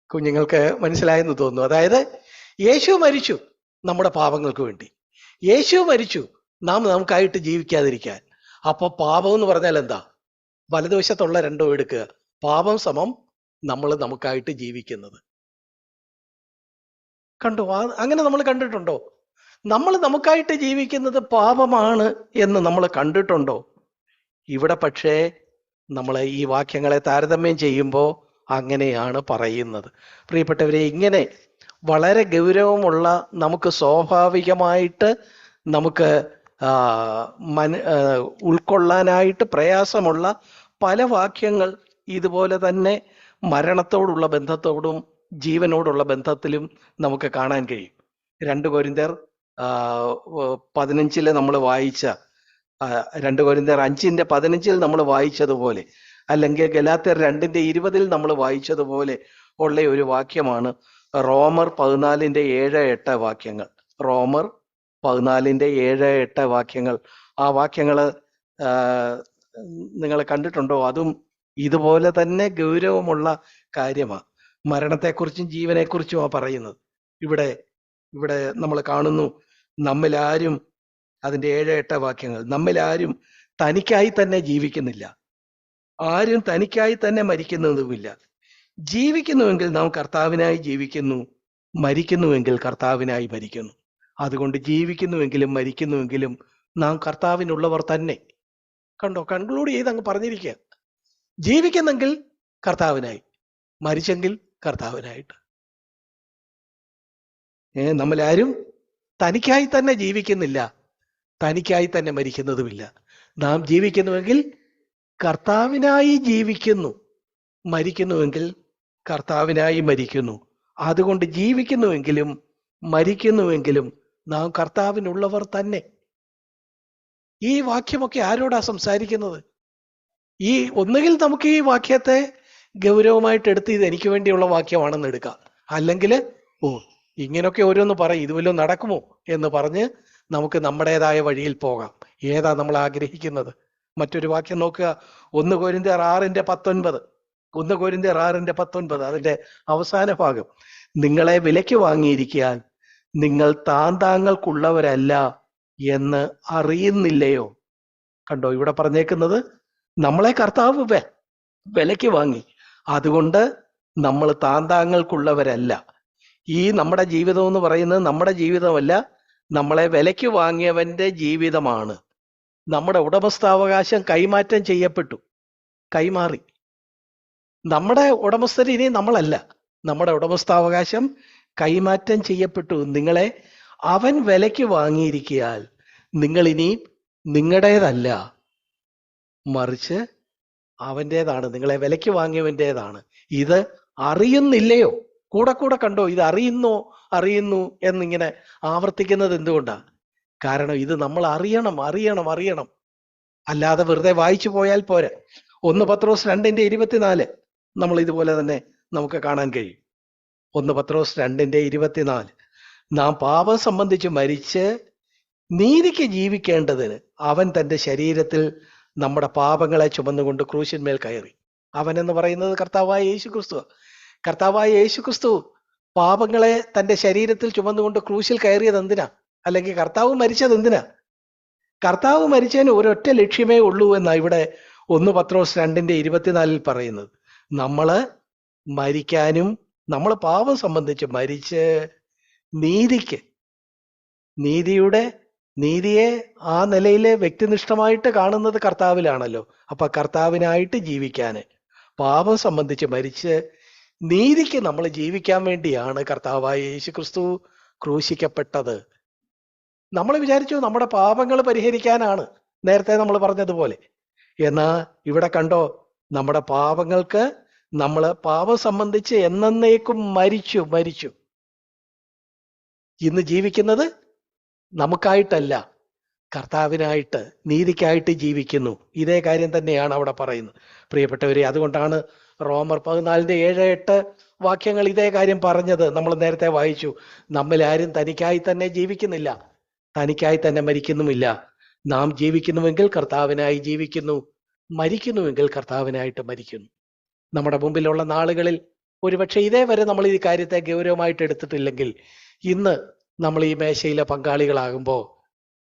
കുഞ്ഞുങ്ങൾക്ക് മനസ്സിലായെന്ന് തോന്നുന്നു. അതായത് യേശു മരിച്ചു നമ്മുടെ പാപങ്ങൾക്ക് വേണ്ടി, യേശു മരിച്ചു നാം നമുക്കായിട്ട് ജീവിക്കാതിരിക്കാൻ. അപ്പൊ പാപം എന്ന് പറഞ്ഞാൽ എന്താ? വലതുവശത്തുള്ള 2 എടുക്കുക. പാപം സമം നമ്മൾ നമുക്കായിട്ട് ജീവിക്കുന്നത്. കണ്ടോ? അങ്ങനെ നമ്മൾ കണ്ടിട്ടുണ്ടോ? നമ്മൾ നമുക്കായിട്ട് ജീവിക്കുന്നത് പാപമാണ് എന്ന് നമ്മൾ കണ്ടിട്ടുണ്ടോ? ഇവിടെ പക്ഷേ നമ്മൾ ഈ വാക്യങ്ങളെ താരതമ്യം ചെയ്യുമ്പോൾ അങ്ങനെയാണ് പറയുന്നത്. പ്രിയപ്പെട്ടവരെ, ഇങ്ങനെ വളരെ ഗൗരവമുള്ള, നമുക്ക് സ്വാഭാവികമായിട്ട് നമുക്ക് ഉൾക്കൊള്ളാനായിട്ട് പ്രയാസമുള്ള പല വാക്യങ്ങൾ ഇതുപോലെ തന്നെ മരണത്തോടുള്ള ബന്ധത്തോടും ജീവനോടുള്ള ബന്ധത്തിലും നമുക്ക് കാണാൻ കഴിയും. 2 കൊരിന്ത്യർ 15 നമ്മൾ വായിച്ച 2 കൊരിന്ത്യർ 5:15 നമ്മൾ വായിച്ചതുപോലെ, അല്ലെങ്കിൽ ഗലാത്യർ 2:20 നമ്മൾ വായിച്ചതുപോലെ ഉള്ള ഒരു വാക്യമാണ് റോമർ 14:7-8 വാക്യങ്ങൾ. റോമർ 14:7-8 വാക്യങ്ങൾ. ആ വാക്യങ്ങൾ നിങ്ങൾ കണ്ടിട്ടുണ്ടോ? അതും ഇതുപോലെ തന്നെ ഗൗരവമുള്ള കാര്യമാണ്. മരണത്തെക്കുറിച്ചും ജീവനെക്കുറിച്ചുമാണ് പറയുന്നത്. ഇവിടെ നമ്മൾ കാണുന്നു, നമ്മിലാരും, അതിൻ്റെ 7-8 വാക്യങ്ങൾ, നമ്മിലാരും തനിക്കായി തന്നെ ജീവിക്കുന്നില്ല, ആരും തനിക്കായി തന്നെ മരിക്കുന്നതുമില്ല. ജീവിക്കുന്നുവെങ്കിൽ നാം കർത്താവിനായി ജീവിക്കുന്നു, മരിക്കുന്നുവെങ്കിൽ കർത്താവിനായി മരിക്കുന്നു. അതുകൊണ്ട് ജീവിക്കുന്നുവെങ്കിലും മരിക്കുന്നുവെങ്കിലും നാം കർത്താവിനുള്ളവർ തന്നെ. കണ്ടോ? കൺക്ലൂഡ് ചെയ്ത് അങ്ങ് പറഞ്ഞിരിക്കുക. ജീവിക്കുന്നെങ്കിൽ കർത്താവിനായി, മരിച്ചെങ്കിൽ കർത്താവിനായിട്ട്. നമ്മളാരും തനിക്കായി തന്നെ ജീവിക്കുന്നില്ല, തനിക്കായി തന്നെ മരിക്കുന്നതുമില്ല. നാം ജീവിക്കുന്നുവെങ്കിൽ കർത്താവിനായി ജീവിക്കുന്നു, മരിക്കുന്നുവെങ്കിൽ കർത്താവിനായി മരിക്കുന്നു. അതുകൊണ്ട് ജീവിക്കുന്നുവെങ്കിലും മരിക്കുന്നുവെങ്കിലും നാം കർത്താവിനുള്ളവർ തന്നെ. ഈ വാക്യമൊക്കെ ആരോടാ സംസാരിക്കുന്നത്? ഒന്നുകിൽ നമുക്ക് ഈ വാക്യത്തെ ഗൗരവമായിട്ട് എടുത്ത് ഇത് എനിക്ക് വേണ്ടിയുള്ള വാക്യമാണെന്ന് എടുക്കാം, അല്ലെങ്കിൽ ഇങ്ങനൊക്കെ ഓരോന്ന് പറയും, ഇത് വല്ലതും നടക്കുമോ എന്ന് പറഞ്ഞ് നമുക്ക് നമ്മുടേതായ വഴിയിൽ പോകാം. ഏതാ നമ്മൾ ആഗ്രഹിക്കുന്നത്? മറ്റൊരു വാക്യം നോക്കുക, 1 കൊരിന്ത്യർ 6:19. 1 കൊരിന്ത്യർ 6:19 അതിന്റെ അവസാന ഭാഗം, നിങ്ങളെ വിലയ്ക്ക് വാങ്ങിയിരിക്കാൻ നിങ്ങൾ താങ്കൾക്കുള്ളവരല്ല എന്ന് അറിയുന്നില്ലയോ? കണ്ടോ? ഇവിടെ പറഞ്ഞേക്കുന്നത് നമ്മളെ കർത്താവ് വിലയ്ക്ക് വാങ്ങി, അതുകൊണ്ട് നമ്മൾ താങ്കൾക്കുള്ളവരല്ല. ഈ നമ്മുടെ ജീവിതം എന്ന് പറയുന്നത് നമ്മുടെ ജീവിതമല്ല, നമ്മളെ വിലയ്ക്ക് വാങ്ങിയവന്റെ ജീവിതമാണ്. നമ്മുടെ ഉടമസ്ഥാവകാശം കൈമാറ്റം ചെയ്യപ്പെട്ടു, കൈമാറി. നമ്മുടെ ഉടമസ്ഥർ ഇനി നമ്മളല്ല, നമ്മുടെ ഉടമസ്ഥാവകാശം കൈമാറ്റം ചെയ്യപ്പെട്ടു. നിങ്ങളെ അവൻ വിലയ്ക്ക് വാങ്ങിയിരിക്കയാൽ നിങ്ങൾ ഇനി നിങ്ങളുടേതല്ല, മറിച്ച് അവൻ്റേതാണ്. നിങ്ങളെ വിലയ്ക്ക് വാങ്ങിയവൻ്റേതാണ്. ഇത് അറിയുന്നില്ലയോ? കൂടെ കണ്ടോ? ഇത് അറിയുന്നോ അറിയുന്നു എന്നിങ്ങനെ ആവർത്തിക്കുന്നത് എന്തുകൊണ്ടാ? കാരണം ഇത് നമ്മൾ അറിയണം അറിയണം അറിയണം. അല്ലാതെ വെറുതെ വായിച്ചു പോയാൽ പോരെ. 1 പത്രോസ് 2:24 നമ്മൾ ഇതുപോലെ തന്നെ നമുക്ക് കാണാൻ കഴിയും. 1 പത്രോസ് 2:24 നാം പാപം സംബന്ധിച്ച് മരിച്ച് നീതിക്ക് ജീവിക്കേണ്ടതിന് അവൻ തന്റെ ശരീരത്തിൽ നമ്മുടെ പാപങ്ങളെ ചുമന്നുകൊണ്ട് ക്രൂശിന്മേൽ കയറി. അവൻ എന്ന് പറയുന്നത് കർത്താവായ യേശു ക്രിസ്തു. കർത്താവായ യേശു ക്രിസ്തു പാപങ്ങളെ തന്റെ ശരീരത്തിൽ ചുമന്നുകൊണ്ട് ക്രൂശിൽ കയറിയത് എന്തിനാ? അല്ലെങ്കിൽ കർത്താവ് മരിച്ചത് എന്തിനാ? കർത്താവ് മരിച്ചതിന് ഒരൊറ്റ ലക്ഷ്യമേ ഉള്ളൂ എന്നാ ഇവിടെ 1 പത്രോസ് 2:24 പറയുന്നത്. നമ്മള് മരിക്കാനും, നമ്മൾ പാപം സംബന്ധിച്ച് മരിച്ച് നീതിയെ ആ നിലയിലെ വ്യക്തിനിഷ്ഠമായിട്ട് കാണുന്നത് കർത്താവിലാണല്ലോ. അപ്പൊ കർത്താവിനായിട്ട് ജീവിക്കാന്, പാപം സംബന്ധിച്ച് മരിച്ച് നീതിക്ക് നമ്മൾ ജീവിക്കാൻ വേണ്ടിയാണ് കർത്താവായ യേശു ക്രിസ്തു ക്രൂശിക്കപ്പെട്ടത്. നമ്മൾ വിചാരിച്ചു നമ്മുടെ പാപങ്ങൾ പരിഹരിക്കാനാണ്, നേരത്തെ നമ്മൾ പറഞ്ഞതുപോലെ. എന്നാ ഇവിടെ കണ്ടോ, നമ്മുടെ പാപങ്ങൾക്ക് നമ്മൾ പാപം സംബന്ധിച്ച് എന്നേക്കും മരിച്ചു. ഇന്ന് ജീവിക്കുന്നത് നമുക്കായിട്ടല്ല, കർത്താവിനായിട്ട്, നീതിക്കായിട്ട് ജീവിക്കുന്നു. ഇതേ കാര്യം തന്നെയാണ് അവിടെ പറയുന്നത് പ്രിയപ്പെട്ടവരെ. അതുകൊണ്ടാണ് റോമർ 14:7-8 വാക്യങ്ങൾ ഇതേ കാര്യം പറഞ്ഞത്. നമ്മൾ നേരത്തെ വായിച്ചു. നമ്മിൽ ആരും തനിക്കായി തന്നെ ജീവിക്കുന്നില്ല, തനിക്കായി തന്നെ മരിക്കുന്നുമില്ല. നാം ജീവിക്കുന്നുവെങ്കിൽ കർത്താവിനായി ജീവിക്കുന്നു, മരിക്കുന്നുവെങ്കിൽ കർത്താവിനായിട്ട് മരിക്കുന്നു. നമ്മുടെ മുമ്പിലുള്ള നാളുകളിൽ ഒരുപക്ഷെ ഇതേ വരെ നമ്മൾ ഈ കാര്യത്തെ ഗൗരവമായിട്ട് എടുത്തിട്ടില്ലെങ്കിൽ, ഇന്ന് നമ്മൾ ഈ മേശയിലെ പങ്കാളികളാകുമ്പോൾ,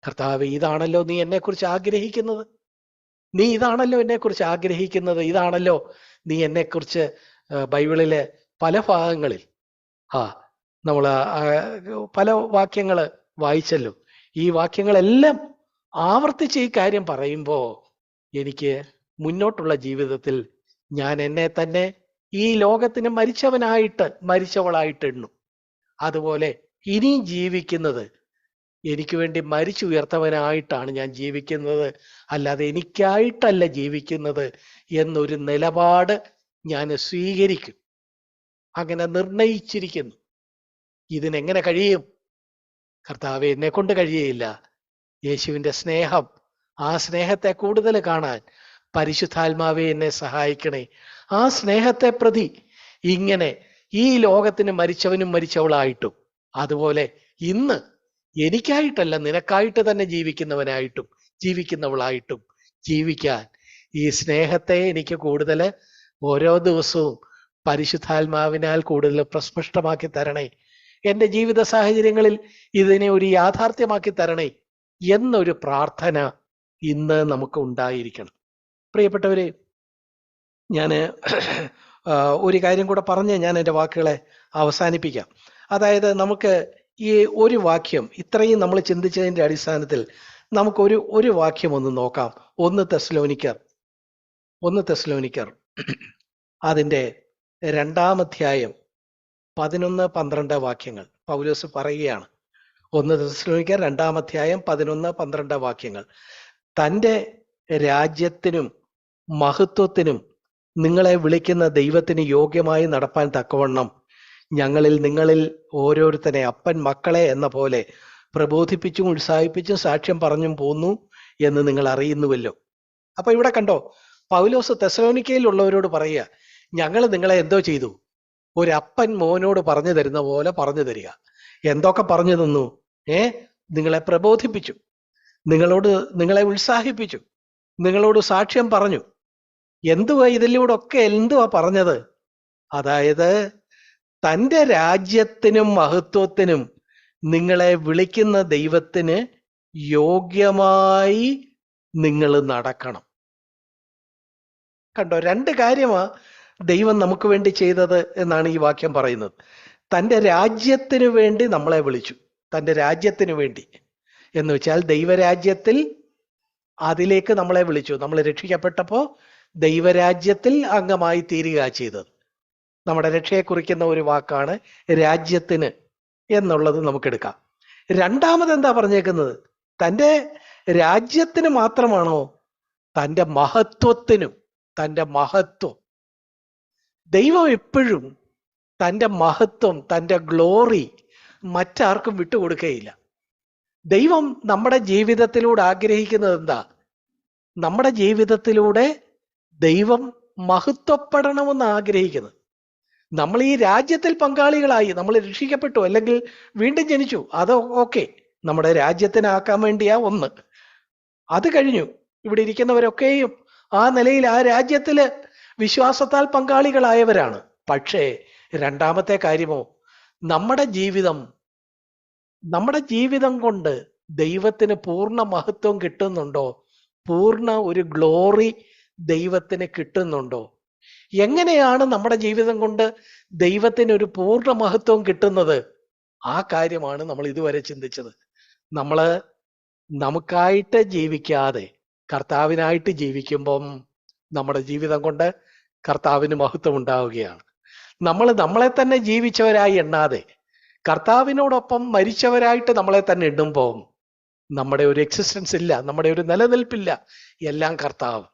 കർത്താവ്, ഇതാണല്ലോ നീ എന്നെക്കുറിച്ച് ആഗ്രഹിക്കുന്നത്, നീ ഇതാണല്ലോ എന്നെക്കുറിച്ച് ആഗ്രഹിക്കുന്നത്, ഇതാണല്ലോ നീ എന്നെക്കുറിച്ച് ബൈബിളിലെ പല ഭാഗങ്ങളിൽ നമ്മൾ പല വാക്യങ്ങൾ വായിച്ചല്ലോ. ഈ വാക്യങ്ങളെല്ലാം ആവർത്തിച്ച് ഈ കാര്യം പറയുമ്പോൾ എനിക്ക് മുന്നോട്ടുള്ള ജീവിതത്തിൽ ഞാൻ എന്നെ തന്നെ ഈ ലോകത്തിന് മരിച്ചവളായിട്ട് എണ്ണു. അതുപോലെ ഇനിയും ജീവിക്കുന്നത് എനിക്ക് വേണ്ടി മരിച്ചുയർത്തവനായിട്ടാണ് ഞാൻ ജീവിക്കുന്നത്, അല്ലാതെ എനിക്കായിട്ടല്ല ജീവിക്കുന്നത് എന്നൊരു നിലപാട് ഞാൻ സ്വീകരിക്കും. അങ്ങനെ നിർണയിച്ചിരിക്കുന്നു. ഇതിനെങ്ങനെ കഴിയും? കർത്താവേ, എന്നെ കൊണ്ട് കഴിയയില്ല. യേശുവിൻ്റെ സ്നേഹം, ആ സ്നേഹത്തെ കൂടുതൽ കാണാൻ പരിശുദ്ധാത്മാവേ എന്നെ സഹായിക്കണേ. ആ സ്നേഹത്തെ പ്രതി ഇങ്ങനെ ഈ ലോകത്തിന് മരിച്ചവനും മരിച്ചവളായിട്ടും, അതുപോലെ ഇന്ന് എനിക്കായിട്ടല്ല നിനക്കായിട്ട് തന്നെ ജീവിക്കുന്നവളായിട്ടും ജീവിക്കാൻ ഈ സ്നേഹത്തെ എനിക്ക് കൂടുതൽ ഓരോ ദിവസവും പരിശുദ്ധാത്മാവിനാൽ കൂടുതൽ പ്രസ്പഷ്ടമാക്കി തരണേ. എൻ്റെ ജീവിത സാഹചര്യങ്ങളിൽ ഇതിനെ ഒരു യാഥാർത്ഥ്യമാക്കി തരണേ എന്നൊരു പ്രാർത്ഥന ഇന്ന് നമുക്ക് ഉണ്ടായിരിക്കണം. പ്രിയപ്പെട്ടവരെ, ഞാൻ ഒരു കാര്യം കൂടെ പറഞ്ഞ് ഞാൻ എൻ്റെ വാക്കുകളെ അവസാനിപ്പിക്കാം. അതായത്, നമുക്ക് ഈ ഒരു വാക്യം ഇത്രയും നമ്മൾ ചിന്തിച്ചതിൻ്റെ അടിസ്ഥാനത്തിൽ നമുക്കൊരു വാക്യം ഒന്ന് നോക്കാം. 1 തെസ്സലോനിക്കർ അതിൻ്റെ 2-ാം അധ്യായം 11-12 വാക്യങ്ങൾ പൗലോസ് പറയുകയാണ്. 1 തെസ്സലോനിക്കർ 2-ാം അധ്യായം 11-12 വാക്യങ്ങൾ. തൻ്റെ രാജ്യത്തിനും മഹത്വത്തിനും നിങ്ങളെ വിളിക്കുന്ന ദൈവത്തിന് യോഗ്യമായി നടപ്പാൻ തക്കവണ്ണം നിങ്ങളിൽ ഓരോരുത്തരെ അപ്പൻ മക്കളെ എന്ന പോലെ പ്രബോധിപ്പിച്ചും ഉത്സാഹിപ്പിച്ചും സാക്ഷ്യം പറഞ്ഞും പോന്നു എന്ന് നിങ്ങൾ അറിയുന്നുവല്ലോ. അപ്പൊ ഇവിടെ കണ്ടോ, പൗലോസ് തെസ്സലോനിക്കയിലുള്ളവരോട് പറയുക, ഞങ്ങൾ നിങ്ങളെ എന്തോ ചെയ്തു? ഒരപ്പൻ മോനോട് പറഞ്ഞു തരുന്ന പോലെ പറഞ്ഞു തരിക. എന്തൊക്കെ പറഞ്ഞു തന്നു? നിങ്ങളെ പ്രബോധിപ്പിച്ചു, നിങ്ങളെ ഉത്സാഹിപ്പിച്ചു, നിങ്ങളോട് സാക്ഷ്യം പറഞ്ഞു. ഇതിലൂടെ ഒക്കെ എന്തുവാ പറഞ്ഞത്? അതായത്, തൻ്റെ രാജ്യത്തിനും മഹത്വത്തിനും നിങ്ങളെ വിളിക്കുന്ന ദൈവത്തിന് യോഗ്യമായി നിങ്ങൾ നടക്കണം. കണ്ടോ, 2 കാര്യമാ ദൈവം നമുക്ക് വേണ്ടി ചെയ്തത് എന്നാണ് ഈ വാക്യം പറയുന്നത്. തൻ്റെ രാജ്യത്തിന് വേണ്ടി നമ്മളെ വിളിച്ചു. തൻ്റെ രാജ്യത്തിന് വേണ്ടി എന്ന് വെച്ചാൽ ദൈവരാജ്യത്തിൽ അതിലേക്ക് നമ്മളെ വിളിച്ചു. നമ്മൾ രക്ഷിക്കപ്പെട്ടപ്പോൾ ദൈവരാജ്യത്തിൽ അംഗമായി തീരുക ചെയ്തത്. നമ്മുടെ രക്ഷയെ കുറിക്കുന്ന ഒരു വാക്കാണ് രാജ്യത്തിന് എന്നുള്ളത് നമുക്കെടുക്കാം. 2-ാമത് എന്താ പറഞ്ഞേക്കുന്നത്? തൻ്റെ രാജ്യത്തിന് മാത്രമാണോ? തൻ്റെ മഹത്വത്തിനും. തൻ്റെ മഹത്വം, ദൈവം എപ്പോഴും തൻ്റെ മഹത്വം, തൻ്റെ ഗ്ലോറി മറ്റാർക്കും വിട്ടുകൊടുക്കുകയില്ല. ദൈവം നമ്മുടെ ജീവിതത്തിലൂടെ ആഗ്രഹിക്കുന്നത് എന്താ? നമ്മുടെ ജീവിതത്തിലൂടെ ദൈവം മഹത്വപ്പെടണമെന്ന് ആഗ്രഹിക്കുന്നത്. നമ്മൾ ഈ രാജ്യത്തിൽ പങ്കാളികളായി, നമ്മൾ രക്ഷിക്കപ്പെട്ടു അല്ലെങ്കിൽ വീണ്ടും ജനിച്ചു, അത് ഓക്കെ, നമ്മുടെ രാജ്യത്തിനാക്കാൻ വേണ്ടിയാ ഒന്ന്. അത് കഴിഞ്ഞു. ഇവിടെ ഇരിക്കുന്നവരൊക്കെയും ആ നിലയിൽ ആ രാജ്യത്തില് വിശ്വാസത്താൽ പങ്കാളികളായവരാണ്. പക്ഷേ രണ്ടാമത്തെ കാര്യമോ, നമ്മുടെ ജീവിതം കൊണ്ട് ദൈവത്തിന് പൂർണ്ണ മഹത്വം കിട്ടുന്നുണ്ടോ? പൂർണ്ണ ഒരു ഗ്ലോറി ദൈവത്തിന് കിട്ടുന്നുണ്ടോ? എങ്ങനെയാണ് നമ്മുടെ ജീവിതം കൊണ്ട് ദൈവത്തിന് ഒരു പൂർണ്ണ മഹത്വം കിട്ടുന്നത്? ആ കാര്യമാണ് നമ്മൾ ഇതുവരെ ചിന്തിച്ചത്. നമ്മള് നമുക്കായിട്ട് ജീവിക്കാതെ കർത്താവിനായിട്ട് ജീവിക്കുമ്പം നമ്മുടെ ജീവിതം കൊണ്ട് കർത്താവിന് മഹത്വം ഉണ്ടാവുകയാണ്. നമ്മൾ നമ്മളെ തന്നെ ജീവിച്ചവരായി എണ്ണാതെ കർത്താവിനോടൊപ്പം മരിച്ചവരായിട്ട് നമ്മളെ തന്നെ എണ്ണുമ്പോൾ നമ്മുടെ ഒരു എക്സിസ്റ്റൻസ് ഇല്ല, നമ്മുടെ ഒരു നിലനിൽപ്പില്ല. എല്ലാം കർത്താവ്.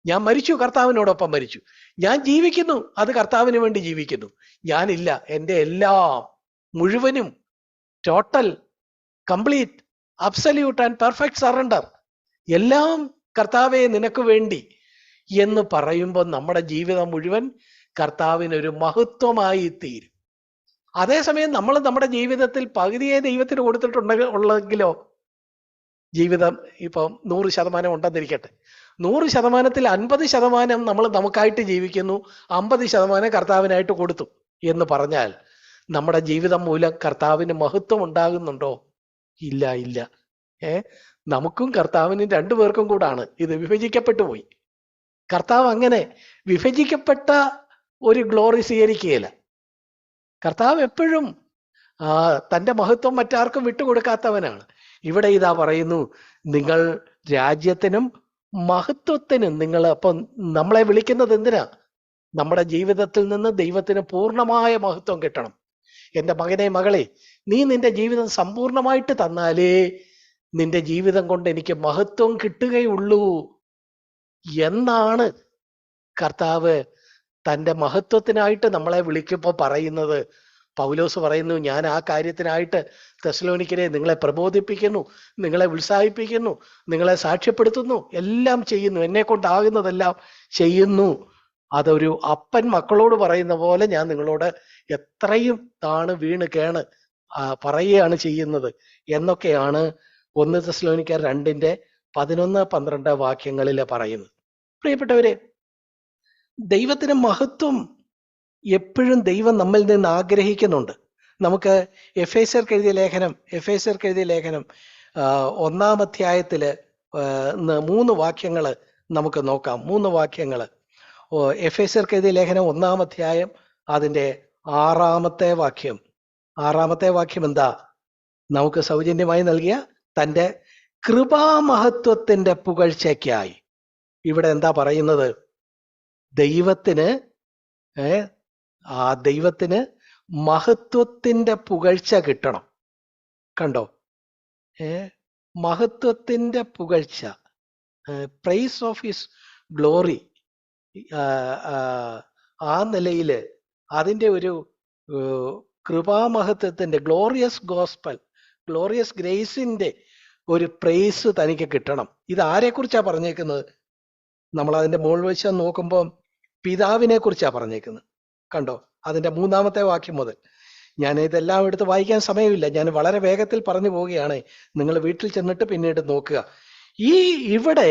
ഞാൻ മരിച്ചു, കർത്താവിനോടൊപ്പം മരിച്ചു. ഞാൻ ജീവിക്കുന്നു, അത് കർത്താവിന് വേണ്ടി ജീവിക്കുന്നു. ഞാനില്ല, എൻ്റെ എല്ലാം മുഴുവനും total complete absolute and perfect surrender, എല്ലാം കർത്താവെ നിനക്ക് വേണ്ടി എന്ന് പറയുമ്പോൾ നമ്മുടെ ജീവിതം മുഴുവൻ കർത്താവിനൊരു മഹത്വമായി തീരും. അതേസമയം നമ്മൾ നമ്മുടെ ജീവിതത്തിൽ പകുതിയെ ദൈവത്തിന് ഉള്ളെങ്കിലോ, ജീവിതം ഇപ്പം 100% ഉണ്ടെന്നിരിക്കട്ടെ, 100%-ൽ 50% നമ്മൾ നമുക്കായിട്ട് ജീവിക്കുന്നു, 50% കർത്താവിനായിട്ട് കൊടുത്തു എന്ന് പറഞ്ഞാൽ നമ്മുടെ ജീവിതം മൂലം കർത്താവിന് മഹത്വം ഉണ്ടാകുന്നുണ്ടോ? ഇല്ല. നമുക്കും കർത്താവിനും രണ്ടുപേർക്കും കൂടാണ് ഇത് വിഭജിക്കപ്പെട്ടു പോയി. കർത്താവ് അങ്ങനെ വിഭജിക്കപ്പെട്ട ഒരു ഗ്ലോറി സ്വീകരിക്കുകയില്ല. കർത്താവ് എപ്പോഴും തൻ്റെ മഹത്വം മറ്റാർക്കും വിട്ടുകൊടുക്കാത്തവനാണ്. ഇവിടെ ഇതാ പറയുന്നു, നിങ്ങൾ രാജ്യത്തിനും മഹത്വത്തിനും നിങ്ങൾ. അപ്പം നമ്മളെ വിളിക്കുന്നത് എന്തിനാ? നമ്മുടെ ജീവിതത്തിൽ നിന്ന് ദൈവത്തിന് പൂർണ്ണമായ മഹത്വം കിട്ടണം. എൻ്റെ മകനെ, മകളെ, നീ നിന്റെ ജീവിതം സമ്പൂർണമായിട്ട് തന്നാലേ നിന്റെ ജീവിതം കൊണ്ട് എനിക്ക് മഹത്വം കിട്ടുകയുള്ളൂ എന്നാണ് കർത്താവ് തൻ്റെ മഹത്വത്തിനായിട്ട് നമ്മളെ വിളിക്കുമ്പോൾ പറയുന്നത്. പൗലോസ് പറയുന്നു, ഞാൻ ആ കാര്യത്തിനായിട്ട് തെസ്സലോനിക്കരെ നിങ്ങളെ പ്രബോധിപ്പിക്കുന്നു, നിങ്ങളെ ഉത്സാഹിപ്പിക്കുന്നു, നിങ്ങളെ സാക്ഷ്യപ്പെടുത്തുന്നു, എല്ലാം ചെയ്യുന്നു, എന്നെ കൊണ്ടാകുന്നതെല്ലാം ചെയ്യുന്നു. അതൊരു അപ്പൻ മക്കളോട് പറയുന്ന പോലെ ഞാൻ നിങ്ങളോട് എത്രയും വീണ് കേണ് പറയുകയാണ് ചെയ്യുന്നത് എന്നൊക്കെയാണ് 1 തെസ്സലോനിക്കർ 2:11-12 വാക്യങ്ങളിൽ പറയുന്നത്. പ്രിയപ്പെട്ടവരെ, ദൈവത്തിന് മഹത്വം എപ്പോഴും ദൈവം നമ്മിൽ നിന്ന് ആഗ്രഹിക്കുന്നുണ്ട്. നമുക്ക് എഫേസ്യർക്ക് എഴുതിയ ലേഖനം 1-ാം അധ്യായത്തില് 3 വാക്യങ്ങൾ നമുക്ക് നോക്കാം. 3 വാക്യങ്ങൾ. എഫേസ്യർക്ക് എഴുതിയ ലേഖനം 1-ാം അധ്യായം അതിൻ്റെ 6-ാമത്തെ വാക്യം. 6-ാമത്തെ വാക്യം എന്താ? നമുക്ക് സൗജന്യമായി നൽകിയ തൻ്റെ കൃപാമഹത്വത്തിന്റെ പുകഴ്ചയ്ക്കായി. ഇവിടെ എന്താ പറയുന്നത്? ദൈവത്തിന് മഹത്വത്തിന്റെ പുകഴ്ച കിട്ടണം. കണ്ടോ? മഹത്വത്തിന്റെ പുകഴ്ച, പ്രൈസ് ഓഫ് ഹിസ് ഗ്ലോറി. ആ നിലയില് അതിൻ്റെ ഒരു കൃപാമഹത്വത്തിന്റെ, ഗ്ലോറിയസ് ഗോസ്പൽ, ഗ്ലോറിയസ് ഗ്രേസിന്റെ ഒരു പ്രൈസ് തനിക്ക് കിട്ടണം. ഇത് ആരെക്കുറിച്ചാ പറഞ്ഞേക്കുന്നത്? നമ്മൾ അതിന്റെ മുകൾ വശം നോക്കുമ്പോൾ പിതാവിനെ കുറിച്ചാ പറഞ്ഞേക്കുന്നത്. കണ്ടോ? അതിന്റെ 3-ാമത്തെ വാക്യം മുതൽ. ഞാൻ ഇതെല്ലാം എടുത്ത് വായിക്കാൻ സമയമില്ല, ഞാൻ വളരെ വേഗത്തിൽ പറഞ്ഞു പോവുകയാണ്. നിങ്ങൾ വീട്ടിൽ ചെന്നിട്ട് പിന്നീട് നോക്കുക. ഇവിടെ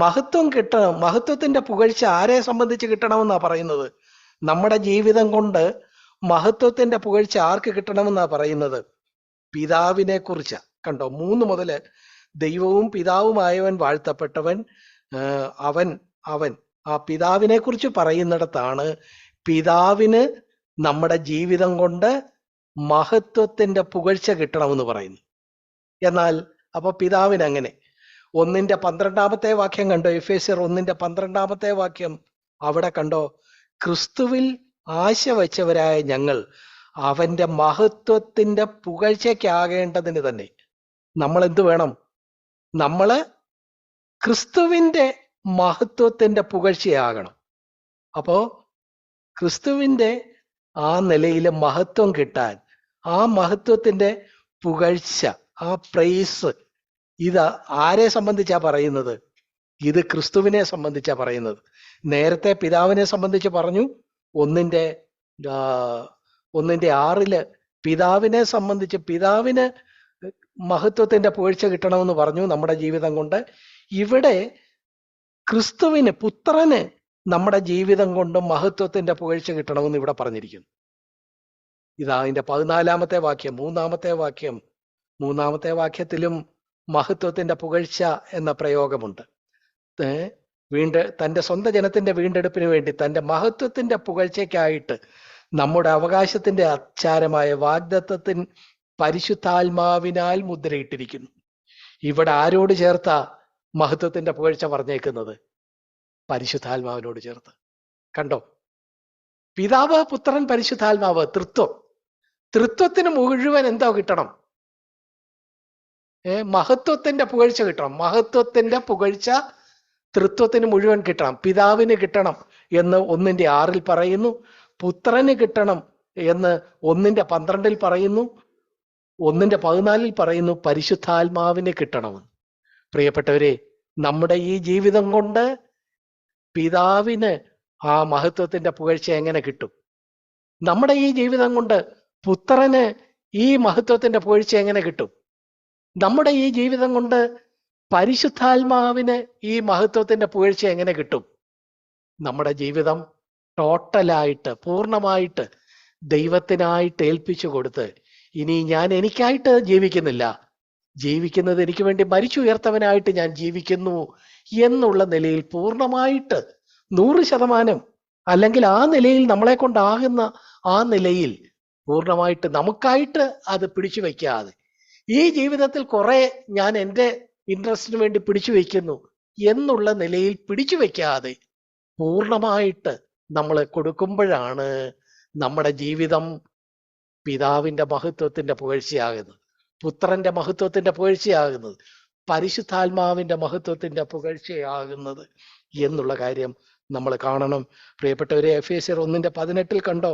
മഹത്വം കിട്ടണം, മഹത്വത്തിന്റെ പുകഴ്ച ആരെ സംബന്ധിച്ച് കിട്ടണമെന്നാ പറയുന്നത്? നമ്മുടെ ജീവിതം കൊണ്ട് മഹത്വത്തിന്റെ പുകഴ്ച ആർക്ക് കിട്ടണമെന്നാ പറയുന്നത്? പിതാവിനെ കുറിച്ചാ. കണ്ടോ? 3 മുതൽ ദൈവവും പിതാവുമായവൻ വാഴ്ത്തപ്പെട്ടവൻ, അവൻ ആ പിതാവിനെ കുറിച്ച് പറയുന്നിടത്താണ് പിതാവിന് നമ്മുടെ ജീവിതം കൊണ്ട് മഹത്വത്തിന്റെ പുകഴ്ച കിട്ടണമെന്ന് പറയുന്നു. എന്നാൽ അപ്പൊ പിതാവിന് അങ്ങനെ 1-12 വാക്യം കണ്ടോ? എഫേസ്യർ 1-12 വാക്യം. അവിടെ കണ്ടോ? ക്രിസ്തുവിൽ ആശ വച്ചവരായ ഞങ്ങൾ അവന്റെ മഹത്വത്തിന്റെ പുകഴ്ചയ്ക്കാകേണ്ടതിന് തന്നെ നമ്മൾ എന്ത് വേണം? നമ്മള് ക്രിസ്തുവിന്റെ മഹത്വത്തിന്റെ പുകഴ്ചയാകണം. അപ്പോ ക്രിസ്തുവിന്റെ ആ നിലയിൽ മഹത്വം കിട്ടാൻ ആ മഹത്വത്തിന്റെ പുകഴ്ച, ആ പ്രൈസ്, ഇത് ആരെ സംബന്ധിച്ചാ പറയുന്നത്? ഇത് ക്രിസ്തുവിനെ സംബന്ധിച്ചാ പറയുന്നത്. നേരത്തെ പിതാവിനെ സംബന്ധിച്ച് പറഞ്ഞു, 1:6 പിതാവിനെ സംബന്ധിച്ച്, പിതാവിന് മഹത്വത്തിന്റെ പുകഴ്ച കിട്ടണമെന്ന് പറഞ്ഞു നമ്മുടെ ജീവിതം കൊണ്ട്. ഇവിടെ ക്രിസ്തുവിന്, പുത്രന് നമ്മുടെ ജീവിതം കൊണ്ട് മഹത്വത്തിന്റെ പുകഴ്ച കിട്ടണമെന്ന് ഇവിടെ പറഞ്ഞിരിക്കുന്നു. ഇതാ അതിന്റെ 14-ാമത്തെ വാക്യം, മൂന്നാമത്തെ വാക്യത്തിലും മഹത്വത്തിന്റെ പുകഴ്ച എന്ന പ്രയോഗമുണ്ട്. തന്റെ സ്വന്തം ജനത്തിന്റെ വീണ്ടെടുപ്പിന് വേണ്ടി തന്റെ മഹത്വത്തിന്റെ പുകഴ്ചയ്ക്കായിട്ട് നമ്മുടെ അവകാശത്തിന്റെ അച്ചാരമായ വാഗ്ദത്തത്തിൻ പരിശുദ്ധാത്മാവിനാൽ മുദ്രയിട്ടിരിക്കുന്നു. ഇവിടെ ആരോട് ചേർത്ത മഹത്വത്തിന്റെ പുകഴ്ച പറഞ്ഞേക്കുന്നത്? പരിശുദ്ധാത്മാവിനോട് ചേർത്ത്. കണ്ടോ? പിതാവ്, പുത്രൻ, പരിശുദ്ധാത്മാവ്, ത്രിത്വത്തിന് മുഴുവൻ എന്താ കിട്ടണം? മഹത്വത്തിന്റെ പുകഴ്ച കിട്ടണം. മഹത്വത്തിന്റെ പുകഴ്ച ത്രിത്വത്തിന് മുഴുവൻ കിട്ടണം. പിതാവിന് കിട്ടണം എന്ന് 1:6 പറയുന്നു. പുത്രന് കിട്ടണം എന്ന് 1:12 പറയുന്നു. 1:14 പറയുന്നു പരിശുദ്ധാത്മാവിന് കിട്ടണമെന്ന്. പ്രിയപ്പെട്ടവരെ, നമ്മുടെ ഈ ജീവിതം കൊണ്ട് പിതാവിന് ആ മഹത്വത്തിന്റെ പുകഴ്ച എങ്ങനെ കിട്ടും? നമ്മുടെ ഈ ജീവിതം കൊണ്ട് പുത്രന് ഈ മഹത്വത്തിന്റെ പുകഴ്ച എങ്ങനെ കിട്ടും? നമ്മുടെ ഈ ജീവിതം കൊണ്ട് പരിശുദ്ധാത്മാവിന് ഈ മഹത്വത്തിന്റെ പുകഴ്ച എങ്ങനെ കിട്ടും? നമ്മുടെ ജീവിതം ടോട്ടലായിട്ട്, പൂർണ്ണമായിട്ട് ദൈവത്തിനായിട്ട് ഏൽപ്പിച്ചു കൊടുത്ത്, ഇനി ഞാൻ എനിക്കായിട്ട് ജീവിക്കുന്നില്ല, ജീവിക്കുന്നത് എനിക്ക് വേണ്ടി മരിച്ചുയർത്തവനായിട്ട് ഞാൻ ജീവിക്കുന്നു എന്നുള്ള നിലയിൽ പൂർണ്ണമായിട്ട് 100%, അല്ലെങ്കിൽ ആ നിലയിൽ, നമ്മളെ കൊണ്ടാകുന്ന ആ നിലയിൽ പൂർണ്ണമായിട്ട് നമുക്കായിട്ട് അത് പിടിച്ചു വയ്ക്കാതെ, ഈ ജീവിതത്തിൽ കുറെ ഞാൻ എൻ്റെ ഇൻട്രസ്റ്റിന് വേണ്ടി പിടിച്ചു വയ്ക്കുന്നു എന്നുള്ള നിലയിൽ പിടിച്ചു വയ്ക്കാതെ പൂർണ്ണമായിട്ട് നമ്മൾ കൊടുക്കുമ്പോഴാണ് നമ്മുടെ ജീവിതം പിതാവിന്റെ മഹത്വത്തിന്റെ പുകഴ്ചയാകുന്നത്, പുത്രന്റെ മഹത്വത്തിന്റെ പുകഴ്ചയാകുന്നത്, പരിശുദ്ധാത്മാവിന്റെ മഹത്വത്തിന്റെ പുകഴ്ചയാകുന്നത് എന്നുള്ള കാര്യം നമ്മൾ കാണണം. പ്രിയപ്പെട്ടവരെ, എഫേസ്യർ 1:18 കണ്ടോ?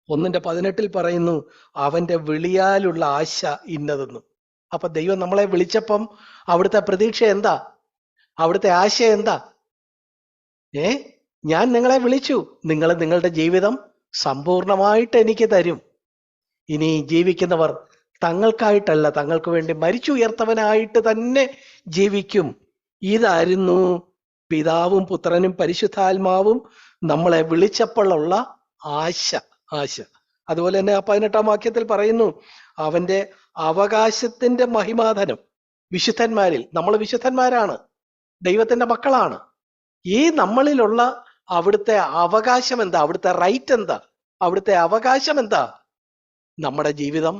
1:18 പറയുന്നു, അവന്റെ വിളിയാലുള്ള ആശ ഇന്നതെന്നും. അപ്പൊ ദൈവം നമ്മളെ വിളിച്ചപ്പം അവിടുത്തെ പ്രതീക്ഷ എന്താ? അവിടുത്തെ ആശ എന്താ? ഞാൻ നിങ്ങളെ വിളിച്ചു, നിങ്ങൾ നിങ്ങളുടെ ജീവിതം സമ്പൂർണമായിട്ട് എനിക്ക് തരും. ഇനി ജീവിക്കുന്നവർ തങ്ങൾക്കായിട്ടല്ല, തങ്ങൾക്ക് വേണ്ടി മരിച്ചുയർത്തവനായിട്ട് തന്നെ ജീവിക്കും. ഇതായിരുന്നു പിതാവും പുത്രനും പരിശുദ്ധാത്മാവും നമ്മളെ വിളിച്ചപ്പോഴുള്ള ആശ. അതുപോലെ തന്നെ 18-ാം വാക്യത്തിൽ പറയുന്നു, അവന്റെ അവകാശത്തിന്റെ മഹിമാധനം വിശുദ്ധന്മാരിൽ. നമ്മൾ വിശുദ്ധന്മാരാണ്, ദൈവത്തിന്റെ മക്കളാണ്. ഈ നമ്മളിലുള്ള അവിടുത്തെ അവകാശം എന്താ? അവിടുത്തെ റൈറ്റ് എന്താ? അവിടുത്തെ അവകാശം എന്താ? നമ്മുടെ ജീവിതം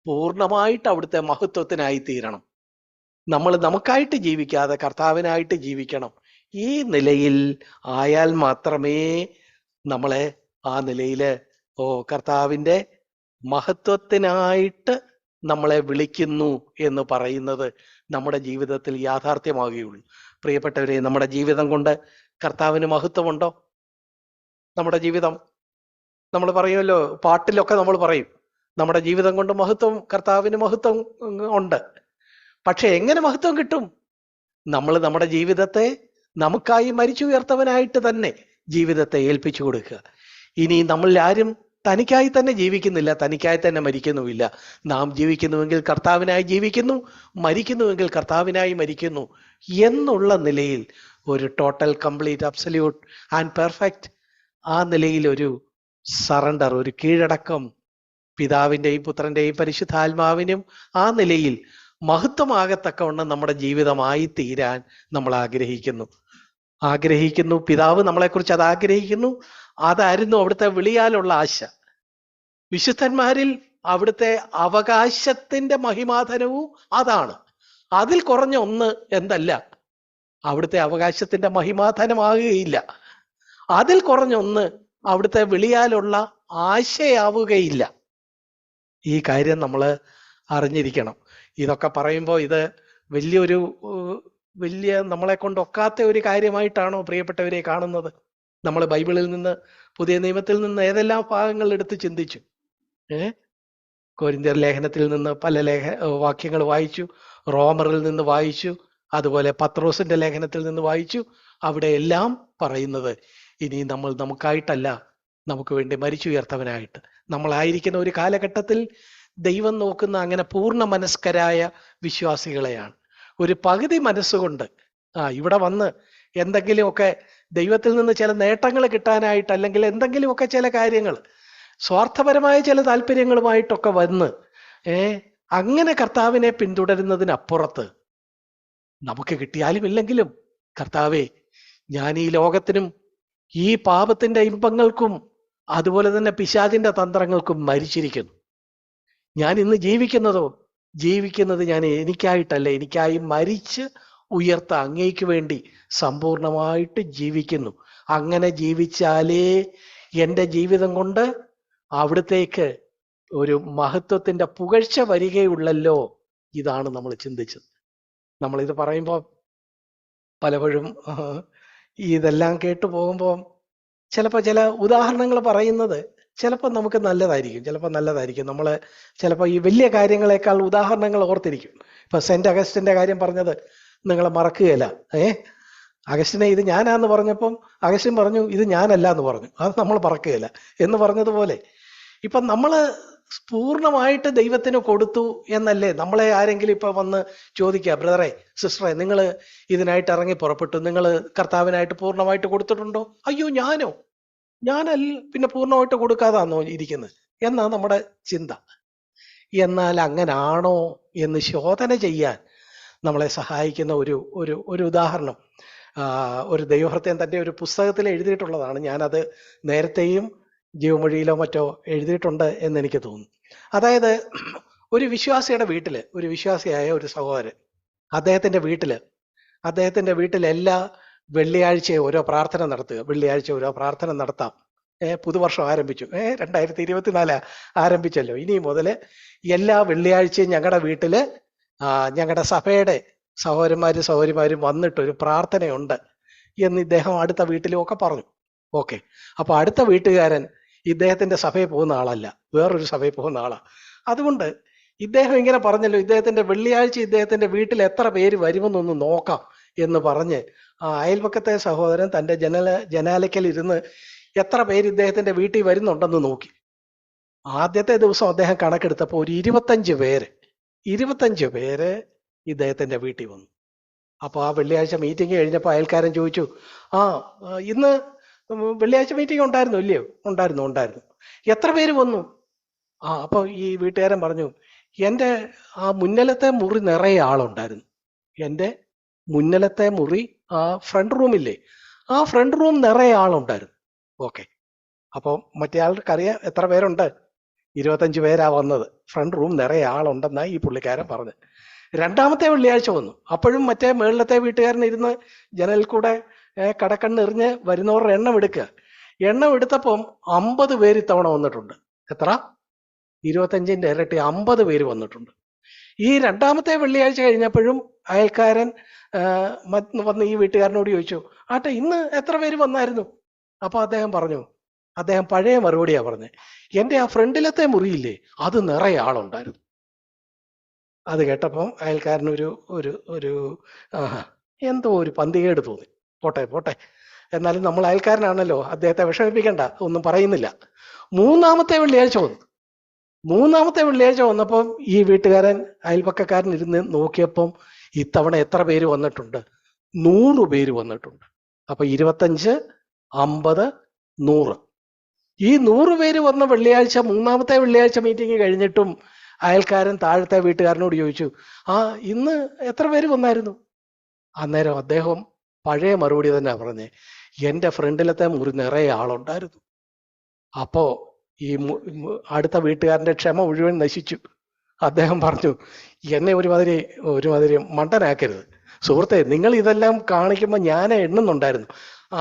പൂർണ്ണമായിട്ട് അവിടുത്തെ മഹത്വത്തിനായി തീരണം. നമ്മൾ നമുക്കായിട്ട് ജീവിക്കാതെ കർത്താവിനായിട്ട് ജീവിക്കണം. ഈ നിലയിൽ ആയാൽ മാത്രമേ നമ്മളെ ആ നിലയില് കർത്താവിന്റെ മഹത്വത്തിനായിട്ട് നമ്മളെ വിളിക്കുന്നു എന്ന് പറയുന്നത് നമ്മുടെ ജീവിതത്തിൽ യാഥാർത്ഥ്യമാകുകയുള്ളൂ. പ്രിയപ്പെട്ടവരെ, നമ്മുടെ ജീവിതം കൊണ്ട് കർത്താവിന് മഹത്വമുണ്ടോ? നമ്മുടെ ജീവിതം, നമ്മൾ പറയുമല്ലോ, പാട്ടിലൊക്കെ നമ്മൾ പറയും, നമ്മുടെ ജീവിതം കൊണ്ട് മഹത്വം, കർത്താവിന് മഹത്വം ഉണ്ട്. പക്ഷെ എങ്ങനെ മഹത്വം കിട്ടും? നമ്മൾ നമ്മുടെ ജീവിതത്തെ നമുക്കായി മരിച്ചുയർത്തവനായിട്ട് തന്നെ ജീവിതത്തെ ഏൽപ്പിച്ചു കൊടുക്കുക. ഇനി നമ്മളിൽ ആരും തനിക്കായി തന്നെ ജീവിക്കുന്നില്ല, തനിക്കായി തന്നെ മരിക്കുന്നുമില്ല. നാം ജീവിക്കുന്നുവെങ്കിൽ കർത്താവിനായി ജീവിക്കുന്നു, മരിക്കുന്നുവെങ്കിൽ കർത്താവിനായി മരിക്കുന്നു എന്നുള്ള നിലയിൽ ഒരു total, complete, absolute and perfect, ആ നിലയിൽ ഒരു സറണ്ടർ, ഒരു കീഴടക്കം പിതാവിൻ്റെയും പുത്രൻ്റെയും പരിശുദ്ധാത്മാവിനും ആ നിലയിൽ മഹത്വമാകത്തക്കവണ്ണം നമ്മുടെ ജീവിതമായി തീരാൻ നമ്മൾ ആഗ്രഹിക്കുന്നു. പിതാവ് നമ്മളെക്കുറിച്ച് അത് ആഗ്രഹിക്കുന്നു. അതായിരുന്നു അവിടുത്തെ വിളിയാലുള്ള ആശ. വിശുദ്ധന്മാരിൽ അവിടുത്തെ അവകാശത്തിന്റെ മഹിമാധനവും അതാണ്. അതിൽ കുറഞ്ഞ ഒന്ന് എന്തല്ല, അവിടുത്തെ അവകാശത്തിന്റെ മഹിമാധനമാകുകയില്ല. അതിൽ കുറഞ്ഞ ഒന്ന് അവിടുത്തെ വിളിയാലുള്ള ആശയാവുകയില്ല. ഈ കാര്യം നമ്മൾ അറിഞ്ഞിരിക്കണം. ഇതൊക്കെ പറയുമ്പോൾ ഇത് വലിയ നമ്മളെ കൊണ്ടൊക്കാത്ത ഒരു കാര്യമായിട്ടാണോ പ്രിയപ്പെട്ടവരെ കാണുന്നത്? നമ്മൾ ബൈബിളിൽ നിന്ന്, പുതിയ നിയമത്തിൽ നിന്ന് ഏതെല്ലാം ഭാഗങ്ങൾ എടുത്ത് ചിന്തിച്ചു. കൊരിന്ത്യർ ലേഖനത്തിൽ നിന്ന് പല വാക്യങ്ങൾ വായിച്ചു, റോമറിൽ നിന്ന് വായിച്ചു, അതുപോലെ പത്രോസിന്റെ ലേഖനത്തിൽ നിന്ന് വായിച്ചു. അവിടെ എല്ലാം പറയുന്നത് ഇനി നമ്മൾ നമുക്കായിട്ടല്ല, നമുക്ക് വേണ്ടി മരിച്ചുയർത്തവനായിട്ട്. നമ്മളായിരിക്കുന്ന ഒരു കാലഘട്ടത്തിൽ ദൈവം നോക്കുന്ന അങ്ങനെ പൂർണ്ണ മനസ്കരായ വിശ്വാസികളെയാണ്. ഒരു പകുതി മനസ്സുകൊണ്ട് ഇവിടെ വന്ന് എന്തെങ്കിലുമൊക്കെ ദൈവത്തിൽ നിന്ന് ചില നേട്ടങ്ങൾ കിട്ടാനായിട്ട്, അല്ലെങ്കിൽ എന്തെങ്കിലുമൊക്കെ ചില കാര്യങ്ങൾ സ്വാർത്ഥപരമായ ചില താല്പര്യങ്ങളുമായിട്ടൊക്കെ വന്ന് അങ്ങനെ കർത്താവിനെ പിന്തുടരുന്നതിനപ്പുറത്ത് നമുക്ക് കിട്ടിയാലും ഇല്ലെങ്കിലും, കർത്താവേ, ഞാൻ ഈ ലോകത്തിനും ഈ പാപത്തിന്റെ ഇമ്പങ്ങൾക്കും അതുപോലെ തന്നെ പിശാചിന്റെ തന്ത്രങ്ങൾക്കും മരിച്ചിരിക്കുന്നു. ഞാൻ ഇന്ന് ജീവിക്കുന്നത് ഞാൻ എനിക്കായിട്ടല്ല, എനിക്കായി മരിച്ച് ഉയർത്ത അങ്ങേക്ക് വേണ്ടി സമ്പൂർണമായിട്ട് ജീവിക്കുന്നു. അങ്ങനെ ജീവിച്ചാലേ എൻ്റെ ജീവിതം കൊണ്ട് അവിടത്തേക്ക് ഒരു മഹത്വത്തിന്റെ പുകഴ്ച വരികയുള്ളല്ലോ. ഇതാണ് നമ്മൾ ചിന്തിച്ചത്. നമ്മളിത് പറയുമ്പോൾ പലപ്പോഴും ഇതെല്ലാം കേട്ടു പോകുമ്പോൾ ചിലപ്പോൾ ചില ഉദാഹരണങ്ങൾ പറയുന്നത് ചിലപ്പോൾ നമുക്ക് നല്ലതായിരിക്കും. നമ്മൾ ചിലപ്പോൾ ഈ വലിയ കാര്യങ്ങളെക്കാൾ ഉദാഹരണങ്ങൾ ഓർത്തിരിക്കും. ഇപ്പൊ സെന്റ് അഗസ്റ്റിന്റെ കാര്യം പറഞ്ഞത് നിങ്ങൾ മറക്കുകയില്ല. അഗസ്റ്റിനെ ഇത് ഞാനാന്ന് പറഞ്ഞപ്പം അഗസ്റ്റിൻ പറഞ്ഞു ഇത് ഞാനല്ല എന്ന് പറഞ്ഞു. അത് നമ്മൾ മറക്കുകയില്ല എന്ന് പറഞ്ഞതുപോലെ ഇപ്പൊ നമ്മള് പൂർണ്ണമായിട്ട് ദൈവത്തിന് കൊടുത്തു എന്നല്ലേ നമ്മളെ ആരെങ്കിലും ഇപ്പൊ വന്ന് ചോദിക്കുക, ബ്രദറെ, സിസ്റ്ററെ, നിങ്ങൾ ഇതിനായിട്ട് ഇറങ്ങി പുറപ്പെട്ടു, നിങ്ങൾ കർത്താവിനായിട്ട് പൂർണ്ണമായിട്ട് കൊടുത്തിട്ടുണ്ടോ? അയ്യോ, ഞാനല്ല, പിന്നെ പൂർണ്ണമായിട്ട് കൊടുക്കാതാണോ ഇരിക്കുന്നത് എന്നാ നമ്മുടെ ചിന്ത. എന്നാൽ അങ്ങനാണോ എന്ന് ശോധന ചെയ്യാൻ നമ്മളെ സഹായിക്കുന്ന ഒരു ഉദാഹരണം ഒരു ദൈവഭൃത്യൻ തന്റെ ഒരു പുസ്തകത്തിൽ എഴുതിയിട്ടുള്ളതാണ്. ഞാനത് നേരത്തെയും ജീവമൊഴിയിലോ മറ്റോ എഴുതിയിട്ടുണ്ട് എന്ന് എനിക്ക് തോന്നുന്നു. അതായത് ഒരു വിശ്വാസിയായ ഒരു സഹോദരൻ അദ്ദേഹത്തിന്റെ വീട്ടിൽ എല്ലാ വെള്ളിയാഴ്ചയും ഓരോ പ്രാർത്ഥന നടത്താം. പുതുവർഷം ആരംഭിച്ചു, 2024 ആരംഭിച്ചല്ലോ. ഇനി മുതൽ എല്ലാ വെള്ളിയാഴ്ചയും ഞങ്ങളുടെ വീട്ടില് ഞങ്ങളുടെ സഭയുടെ സഹോദരിമാരും വന്നിട്ട് ഒരു പ്രാർത്ഥനയുണ്ട് എന്ന് ഇദ്ദേഹം അടുത്ത വീട്ടിലും ഒക്കെ പറഞ്ഞു. ഓക്കെ, അപ്പൊ അടുത്ത വീട്ടുകാരൻ ഇദ്ദേഹത്തിന്റെ സഭയിൽ പോകുന്ന ആളല്ല, വേറൊരു സഭയിൽ പോകുന്ന ആളാ. അതുകൊണ്ട് ഇദ്ദേഹം ഇങ്ങനെ പറഞ്ഞല്ലോ, ഇദ്ദേഹത്തിന്റെ വെള്ളിയാഴ്ച ഇദ്ദേഹത്തിന്റെ വീട്ടിൽ എത്ര പേര് വരുമെന്നൊന്ന് നോക്കാം എന്ന് പറഞ്ഞ് അയൽപക്കത്തെ സഹോദരൻ തന്റെ ജനാലയ്ക്കൽ ഇരുന്ന് എത്ര പേര് ഇദ്ദേഹത്തിന്റെ വീട്ടിൽ വരുന്നുണ്ടെന്ന് നോക്കി. ആദ്യത്തെ ദിവസം അദ്ദേഹം കണക്കെടുത്തപ്പോൾ ഒരു 25 പേര് ഇദ്ദേഹത്തിന്റെ വീട്ടിൽ വന്നു. അപ്പൊ ആ വെള്ളിയാഴ്ച മീറ്റിംഗ് കഴിഞ്ഞപ്പോൾ അയൽക്കാരൻ ചോദിച്ചു, ഇന്ന് വെള്ളിയാഴ്ച മീറ്റിംഗ് ഉണ്ടായിരുന്നു ഇല്ലയോ? ഉണ്ടായിരുന്നു. എത്ര പേര് വന്നു? അപ്പൊ ഈ വീട്ടുകാരൻ പറഞ്ഞു, എൻ്റെ ആ മുന്നിലത്തെ മുറി നിറയെ ആളുണ്ടായിരുന്നു. എൻ്റെ മുന്നിലത്തെ മുറി, ആ ഫ്രണ്ട് റൂമില്ലേ, ആ ഫ്രണ്ട് റൂം നിറയെ ആളുണ്ടായിരുന്നു. ഓക്കെ, അപ്പൊ മറ്റേ ആൾക്കറിയാം എത്ര പേരുണ്ട്, 25 പേരാ വന്നത്. ഫ്രണ്ട് റൂം നിറയെ ആളുണ്ടെന്നാ ഈ പുള്ളിക്കാരൻ പറഞ്ഞു. രണ്ടാമത്തെ വെള്ളിയാഴ്ച വന്നു. അപ്പോഴും മറ്റേ മേളിലത്തെ വീട്ടുകാരൻ ഇരുന്ന് ജനലിൽ കൂടെ കടക്കണ്ണെറിഞ്ഞ് വരുന്നവരുടെ എണ്ണം എടുത്തപ്പം 50 പേര് ഇത്തവണ വന്നിട്ടുണ്ട്. എത്ര? 25ന്റെ ഇരട്ടി 50 പേര് വന്നിട്ടുണ്ട്. ഈ രണ്ടാമത്തെ വെള്ളിയാഴ്ച കഴിഞ്ഞപ്പോഴും അയൽക്കാരൻ വന്ന് ഈ വീട്ടുകാരനോട് ചോദിച്ചു, ആട്ടെ, ഇന്ന് എത്ര പേര് വന്നായിരുന്നു? അപ്പൊ അദ്ദേഹം പഴയ മറുപടിയാ പറഞ്ഞത്, എൻ്റെ ആ ഫ്രണ്ടിലത്തെ മുറിയില്ലേ, അത് നിറയെ ആളുണ്ടായിരുന്നു. അത് കേട്ടപ്പം അയൽക്കാരൻ ഒരു എന്തോ ഒരു പന്തികേട് തോന്നി. പോട്ടെ, എന്നാലും നമ്മൾ അയൽക്കാരനാണല്ലോ, അദ്ദേഹത്തെ വിഷമിപ്പിക്കണ്ട, ഒന്നും പറയുന്നില്ല. മൂന്നാമത്തെ വെള്ളിയാഴ്ച വന്നപ്പം ഈ വീട്ടുകാരൻ അയൽപക്കക്കാരൻ ഇരുന്ന് നോക്കിയപ്പം ഇത്തവണ എത്ര പേര് വന്നിട്ടുണ്ട്? 100 പേര് വന്നിട്ടുണ്ട്. അപ്പൊ 25, 50, 100. ഈ 100 പേര് വന്ന മൂന്നാമത്തെ വെള്ളിയാഴ്ച മീറ്റിംഗ് കഴിഞ്ഞിട്ടും അയൽക്കാരൻ താഴത്തെ വീട്ടുകാരനോട് ചോദിച്ചു, ഇന്ന് എത്ര പേര് വന്നായിരുന്നു? അന്നേരം അദ്ദേഹം പഴയ മറുപടി തന്നെ പറഞ്ഞേ, എൻ്റെ ഫ്രണ്ടിലത്തെ മുറി നിറയെ ആളുണ്ടായിരുന്നു. അപ്പോ ഈ അടുത്ത വീട്ടുകാരന്റെ ക്ഷമ മുഴുവൻ നശിച്ചു. അദ്ദേഹം പറഞ്ഞു, എന്നെ ഒരുമാതിരി മണ്ടനാക്കരുത് സുഹൃത്തെ, നിങ്ങൾ ഇതെല്ലാം കാണിക്കുമ്പോൾ ഞാൻ എണ്ണുന്നുണ്ടായിരുന്നു.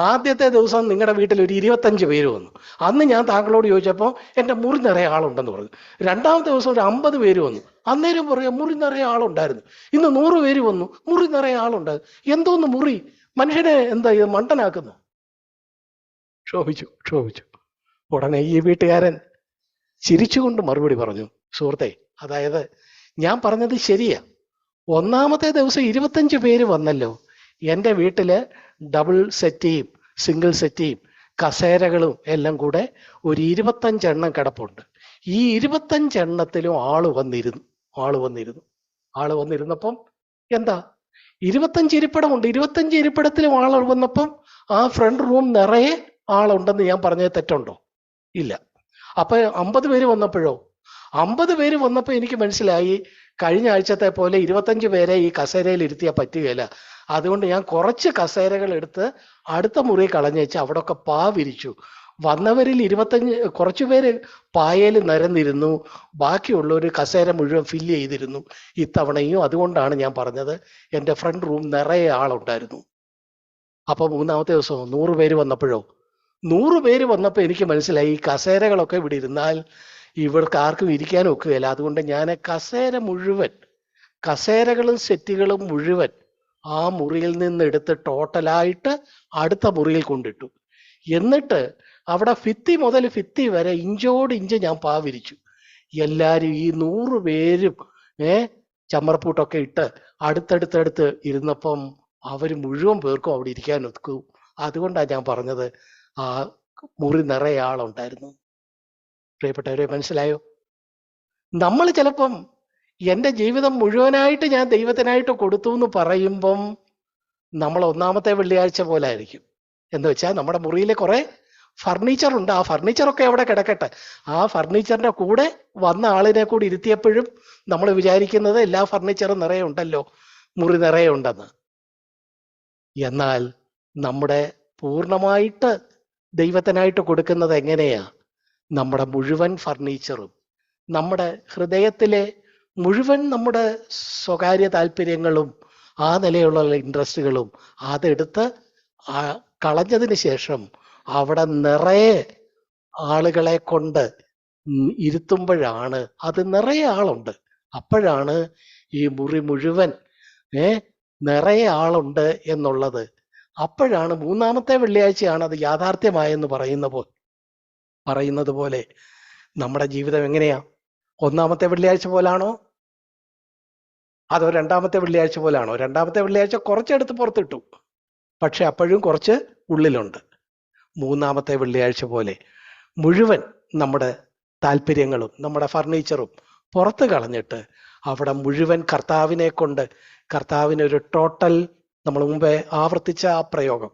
ആദ്യത്തെ ദിവസം നിങ്ങളുടെ വീട്ടിൽ ഒരു 25 പേര് വന്നു. അന്ന് ഞാൻ താങ്കളോട് ചോദിച്ചപ്പോൾ എൻ്റെ മുറി നിറയെ ആളുണ്ടെന്ന് പറഞ്ഞു. രണ്ടാമത്തെ ദിവസം ഒരു 50 പേര് വന്നു. അന്നേരം പറയാം മുറി നിറയെ ആളുണ്ടായിരുന്നു. ഇന്ന് 100 പേര് വന്നു, മുറി നിറയെ ആളുണ്ടായിരുന്നു. എന്തോന്ന് മുറി, മനുഷ്യനെ എന്താ ഇത് മണ്ടനാക്കുന്നു? ക്ഷോഭിച്ചു. ഉടനെ ഈ വീട്ടുകാരൻ ചിരിച്ചുകൊണ്ട് മറുപടി പറഞ്ഞു, സുഹൃത്തെ. അതായത് ഞാൻ പറഞ്ഞത് ശരിയാ. ഒന്നാമത്തെ ദിവസം 25 പേര് വന്നല്ലോ. എൻ്റെ വീട്ടില് ഡബിൾ സെറ്റിയും സിംഗിൾ സെറ്റിയും കസേരകളും എല്ലാം കൂടെ ഒരു 25 എണ്ണം കിടപ്പുണ്ട്. ഈ 25 എണ്ണത്തിലും ആള് വന്നിരുന്നപ്പം എന്താ, 25 ഇരിപ്പിടമുണ്ട്. 25 ഇരിപ്പിടത്തിലും ആൾ വന്നപ്പം ആ ഫ്രണ്ട് റൂം നിറയെ ആളുണ്ടെന്ന് ഞാൻ പറഞ്ഞത് തെറ്റുണ്ടോ? ഇല്ല. അപ്പൊ 50 പേര് വന്നപ്പോഴോ? 50 പേര് വന്നപ്പോൾ എനിക്ക് മനസ്സിലായി കഴിഞ്ഞ ആഴ്ചത്തെ പോലെ 25 പേരെ ഈ കസേരയിൽ ഇരുത്തിയാൽ പറ്റുകയില്ല. അതുകൊണ്ട് ഞാൻ കുറച്ച് കസേരകൾ എടുത്ത് അടുത്ത മുറി കളഞ്ഞേച്ച് അവിടെ ഒക്കെ പാ വിരിച്ചു. വന്നവരിൽ 25 കുറച്ചുപേര് പായയിൽ നിരന്നിരുന്നു, ബാക്കിയുള്ളൊരു കസേര മുഴുവൻ ഫില്ല് ചെയ്തിരുന്നു ഇത്തവണയും. അതുകൊണ്ടാണ് ഞാൻ പറഞ്ഞത് എൻ്റെ ഫ്രണ്ട് റൂം നിറയെ ആളുണ്ടായിരുന്നു. അപ്പൊ മൂന്നാമത്തെ ദിവസം 100 പേര് വന്നപ്പോഴോ? 100 പേര് വന്നപ്പോൾ എനിക്ക് മനസ്സിലായി ഈ കസേരകളൊക്കെ ഇവിടെ ഇരുന്നാൽ ഇവർക്ക് ആർക്കും ഇരിക്കാൻ ഒക്കുകയില്ല. അതുകൊണ്ട് ഞാൻ കസേരകളും സെറ്റുകളും മുഴുവൻ ആ മുറിയിൽ നിന്ന് എടുത്ത് ടോട്ടലായിട്ട് അടുത്ത മുറിയിൽ കൊണ്ടിട്ടു. എന്നിട്ട് അവിടെ ഭിത്തി മുതൽ ഭിത്തി വരെ ഇഞ്ചോട് ഇഞ്ച് ഞാൻ പാവിരിച്ചു. എല്ലാരും ഈ 100 പേരും ചമ്മർപ്പൂട്ടൊക്കെ ഇട്ട് അടുത്തടുത്തടുത്ത് ഇരുന്നപ്പം അവര് മുഴുവൻ പേർക്കും അവിടെ ഇരിക്കാൻ ഒക്കും. അതുകൊണ്ടാണ് ഞാൻ പറഞ്ഞത് ആ മുറി നിറയെ ആളുണ്ടായിരുന്നു. പ്രിയപ്പെട്ടവരെ, മനസ്സിലായോ? നമ്മൾ ചിലപ്പം എൻ്റെ ജീവിതം മുഴുവനായിട്ട് ഞാൻ ദൈവത്തിനായിട്ട് കൊടുത്തു എന്ന് പറയുമ്പം നമ്മൾ ഒന്നാമത്തെ വെള്ളിയാഴ്ച പോലെ ആയിരിക്കും. എന്ന് വെച്ചാൽ നമ്മുടെ മുറിയിൽ കുറെ ഫർണിച്ചർ ഉണ്ട്. ആ ഫർണിച്ചറൊക്കെ അവിടെ കിടക്കട്ടെ. ആ ഫർണിച്ചറിന്റെ കൂടെ വന്ന ആളിനെ കൂടി ഇരുത്തിയപ്പോഴും നമ്മൾ വിചാരിക്കുന്നത് എല്ലാ ഫർണിച്ചറും നിറയെ ഉണ്ടല്ലോ, മുറി നിറയെ ഉണ്ടെന്ന്. എന്നാൽ നമ്മുടെ പൂർണ്ണമായിട്ട് ദൈവത്തിനായിട്ട് കൊടുക്കുന്നത് എങ്ങനെയാ? നമ്മുടെ മുഴുവൻ ഫർണിച്ചറും, നമ്മുടെ ഹൃദയത്തിലെ മുഴുവൻ നമ്മുടെ സ്വകാര്യ താല്പര്യങ്ങളും ആ നിലയുള്ള ഇൻട്രസ്റ്റുകളും അതെടുത്ത് കളഞ്ഞതിന് ശേഷം അവിടെ നിറയെ ആളുകളെ കൊണ്ട് ഇരുത്തുമ്പോഴാണ്, അത് നിറയെ ആളുണ്ട്, അപ്പോഴാണ് ഈ മുറി മുഴുവൻ നിറയെ ആളുണ്ട് എന്നുള്ളത്. അപ്പോഴാണ് മൂന്നാമത്തെ വെള്ളിയാഴ്ചയാണ് അത് യാഥാർത്ഥ്യമായെന്ന് പറയുന്നത് പോലെ നമ്മുടെ ജീവിതം എങ്ങനെയാ? ഒന്നാമത്തെ വെള്ളിയാഴ്ച പോലാണോ അതോ രണ്ടാമത്തെ വെള്ളിയാഴ്ച പോലാണോ? രണ്ടാമത്തെ വെള്ളിയാഴ്ച കുറച്ചെടുത്ത് പുറത്തിട്ടു, പക്ഷെ അപ്പോഴും കുറച്ച് ഉള്ളിലുണ്ട്. മൂന്നാമത്തെ വെള്ളിയാഴ്ച പോലെ മുഴുവൻ നമ്മുടെ താല്പര്യങ്ങളും നമ്മുടെ ഫർണിച്ചറും പുറത്ത് കളഞ്ഞിട്ട് അവിടെ മുഴുവൻ കർത്താവിനൊരു ടോട്ടൽ, നമ്മൾ മുമ്പേ ആവർത്തിച്ച ആ പ്രയോഗം,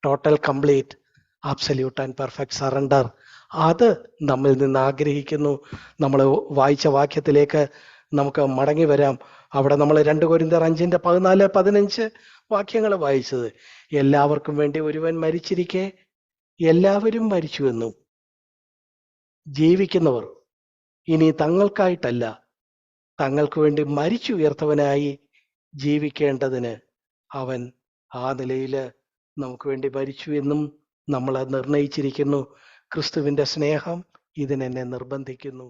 total complete absolute and perfect surrender, അത് നമ്മിൽ നിന്ന് ആഗ്രഹിക്കുന്നു. നമ്മൾ വായിച്ച വാക്യത്തിലേക്ക് നമുക്ക് മടങ്ങി വരാം. അവിടെ നമ്മൾ 2 കൊരിന്ത്യർ 5:14-15 വാക്യങ്ങൾ വായിച്ചത്, എല്ലാവർക്കും വേണ്ടി ഒരുവൻ മരിച്ചിരിക്കെ എല്ലാവരും മരിച്ചുവെന്നും ജീവിക്കുന്നവർ ഇനി തങ്ങൾക്കായിട്ടല്ല തങ്ങൾക്ക് വേണ്ടി മരിച്ചുയർത്തവനായി ജീവിക്കേണ്ടതിന് അവൻ ആ നിലയിൽ നമുക്ക് വേണ്ടി മരിച്ചു എന്നും നമ്മൾ നിർണയിച്ചിരിക്കുന്നു. ക്രിസ്തുവിന്റെ സ്നേഹം ഇതിനെന്നെ നിർബന്ധിക്കുന്നു.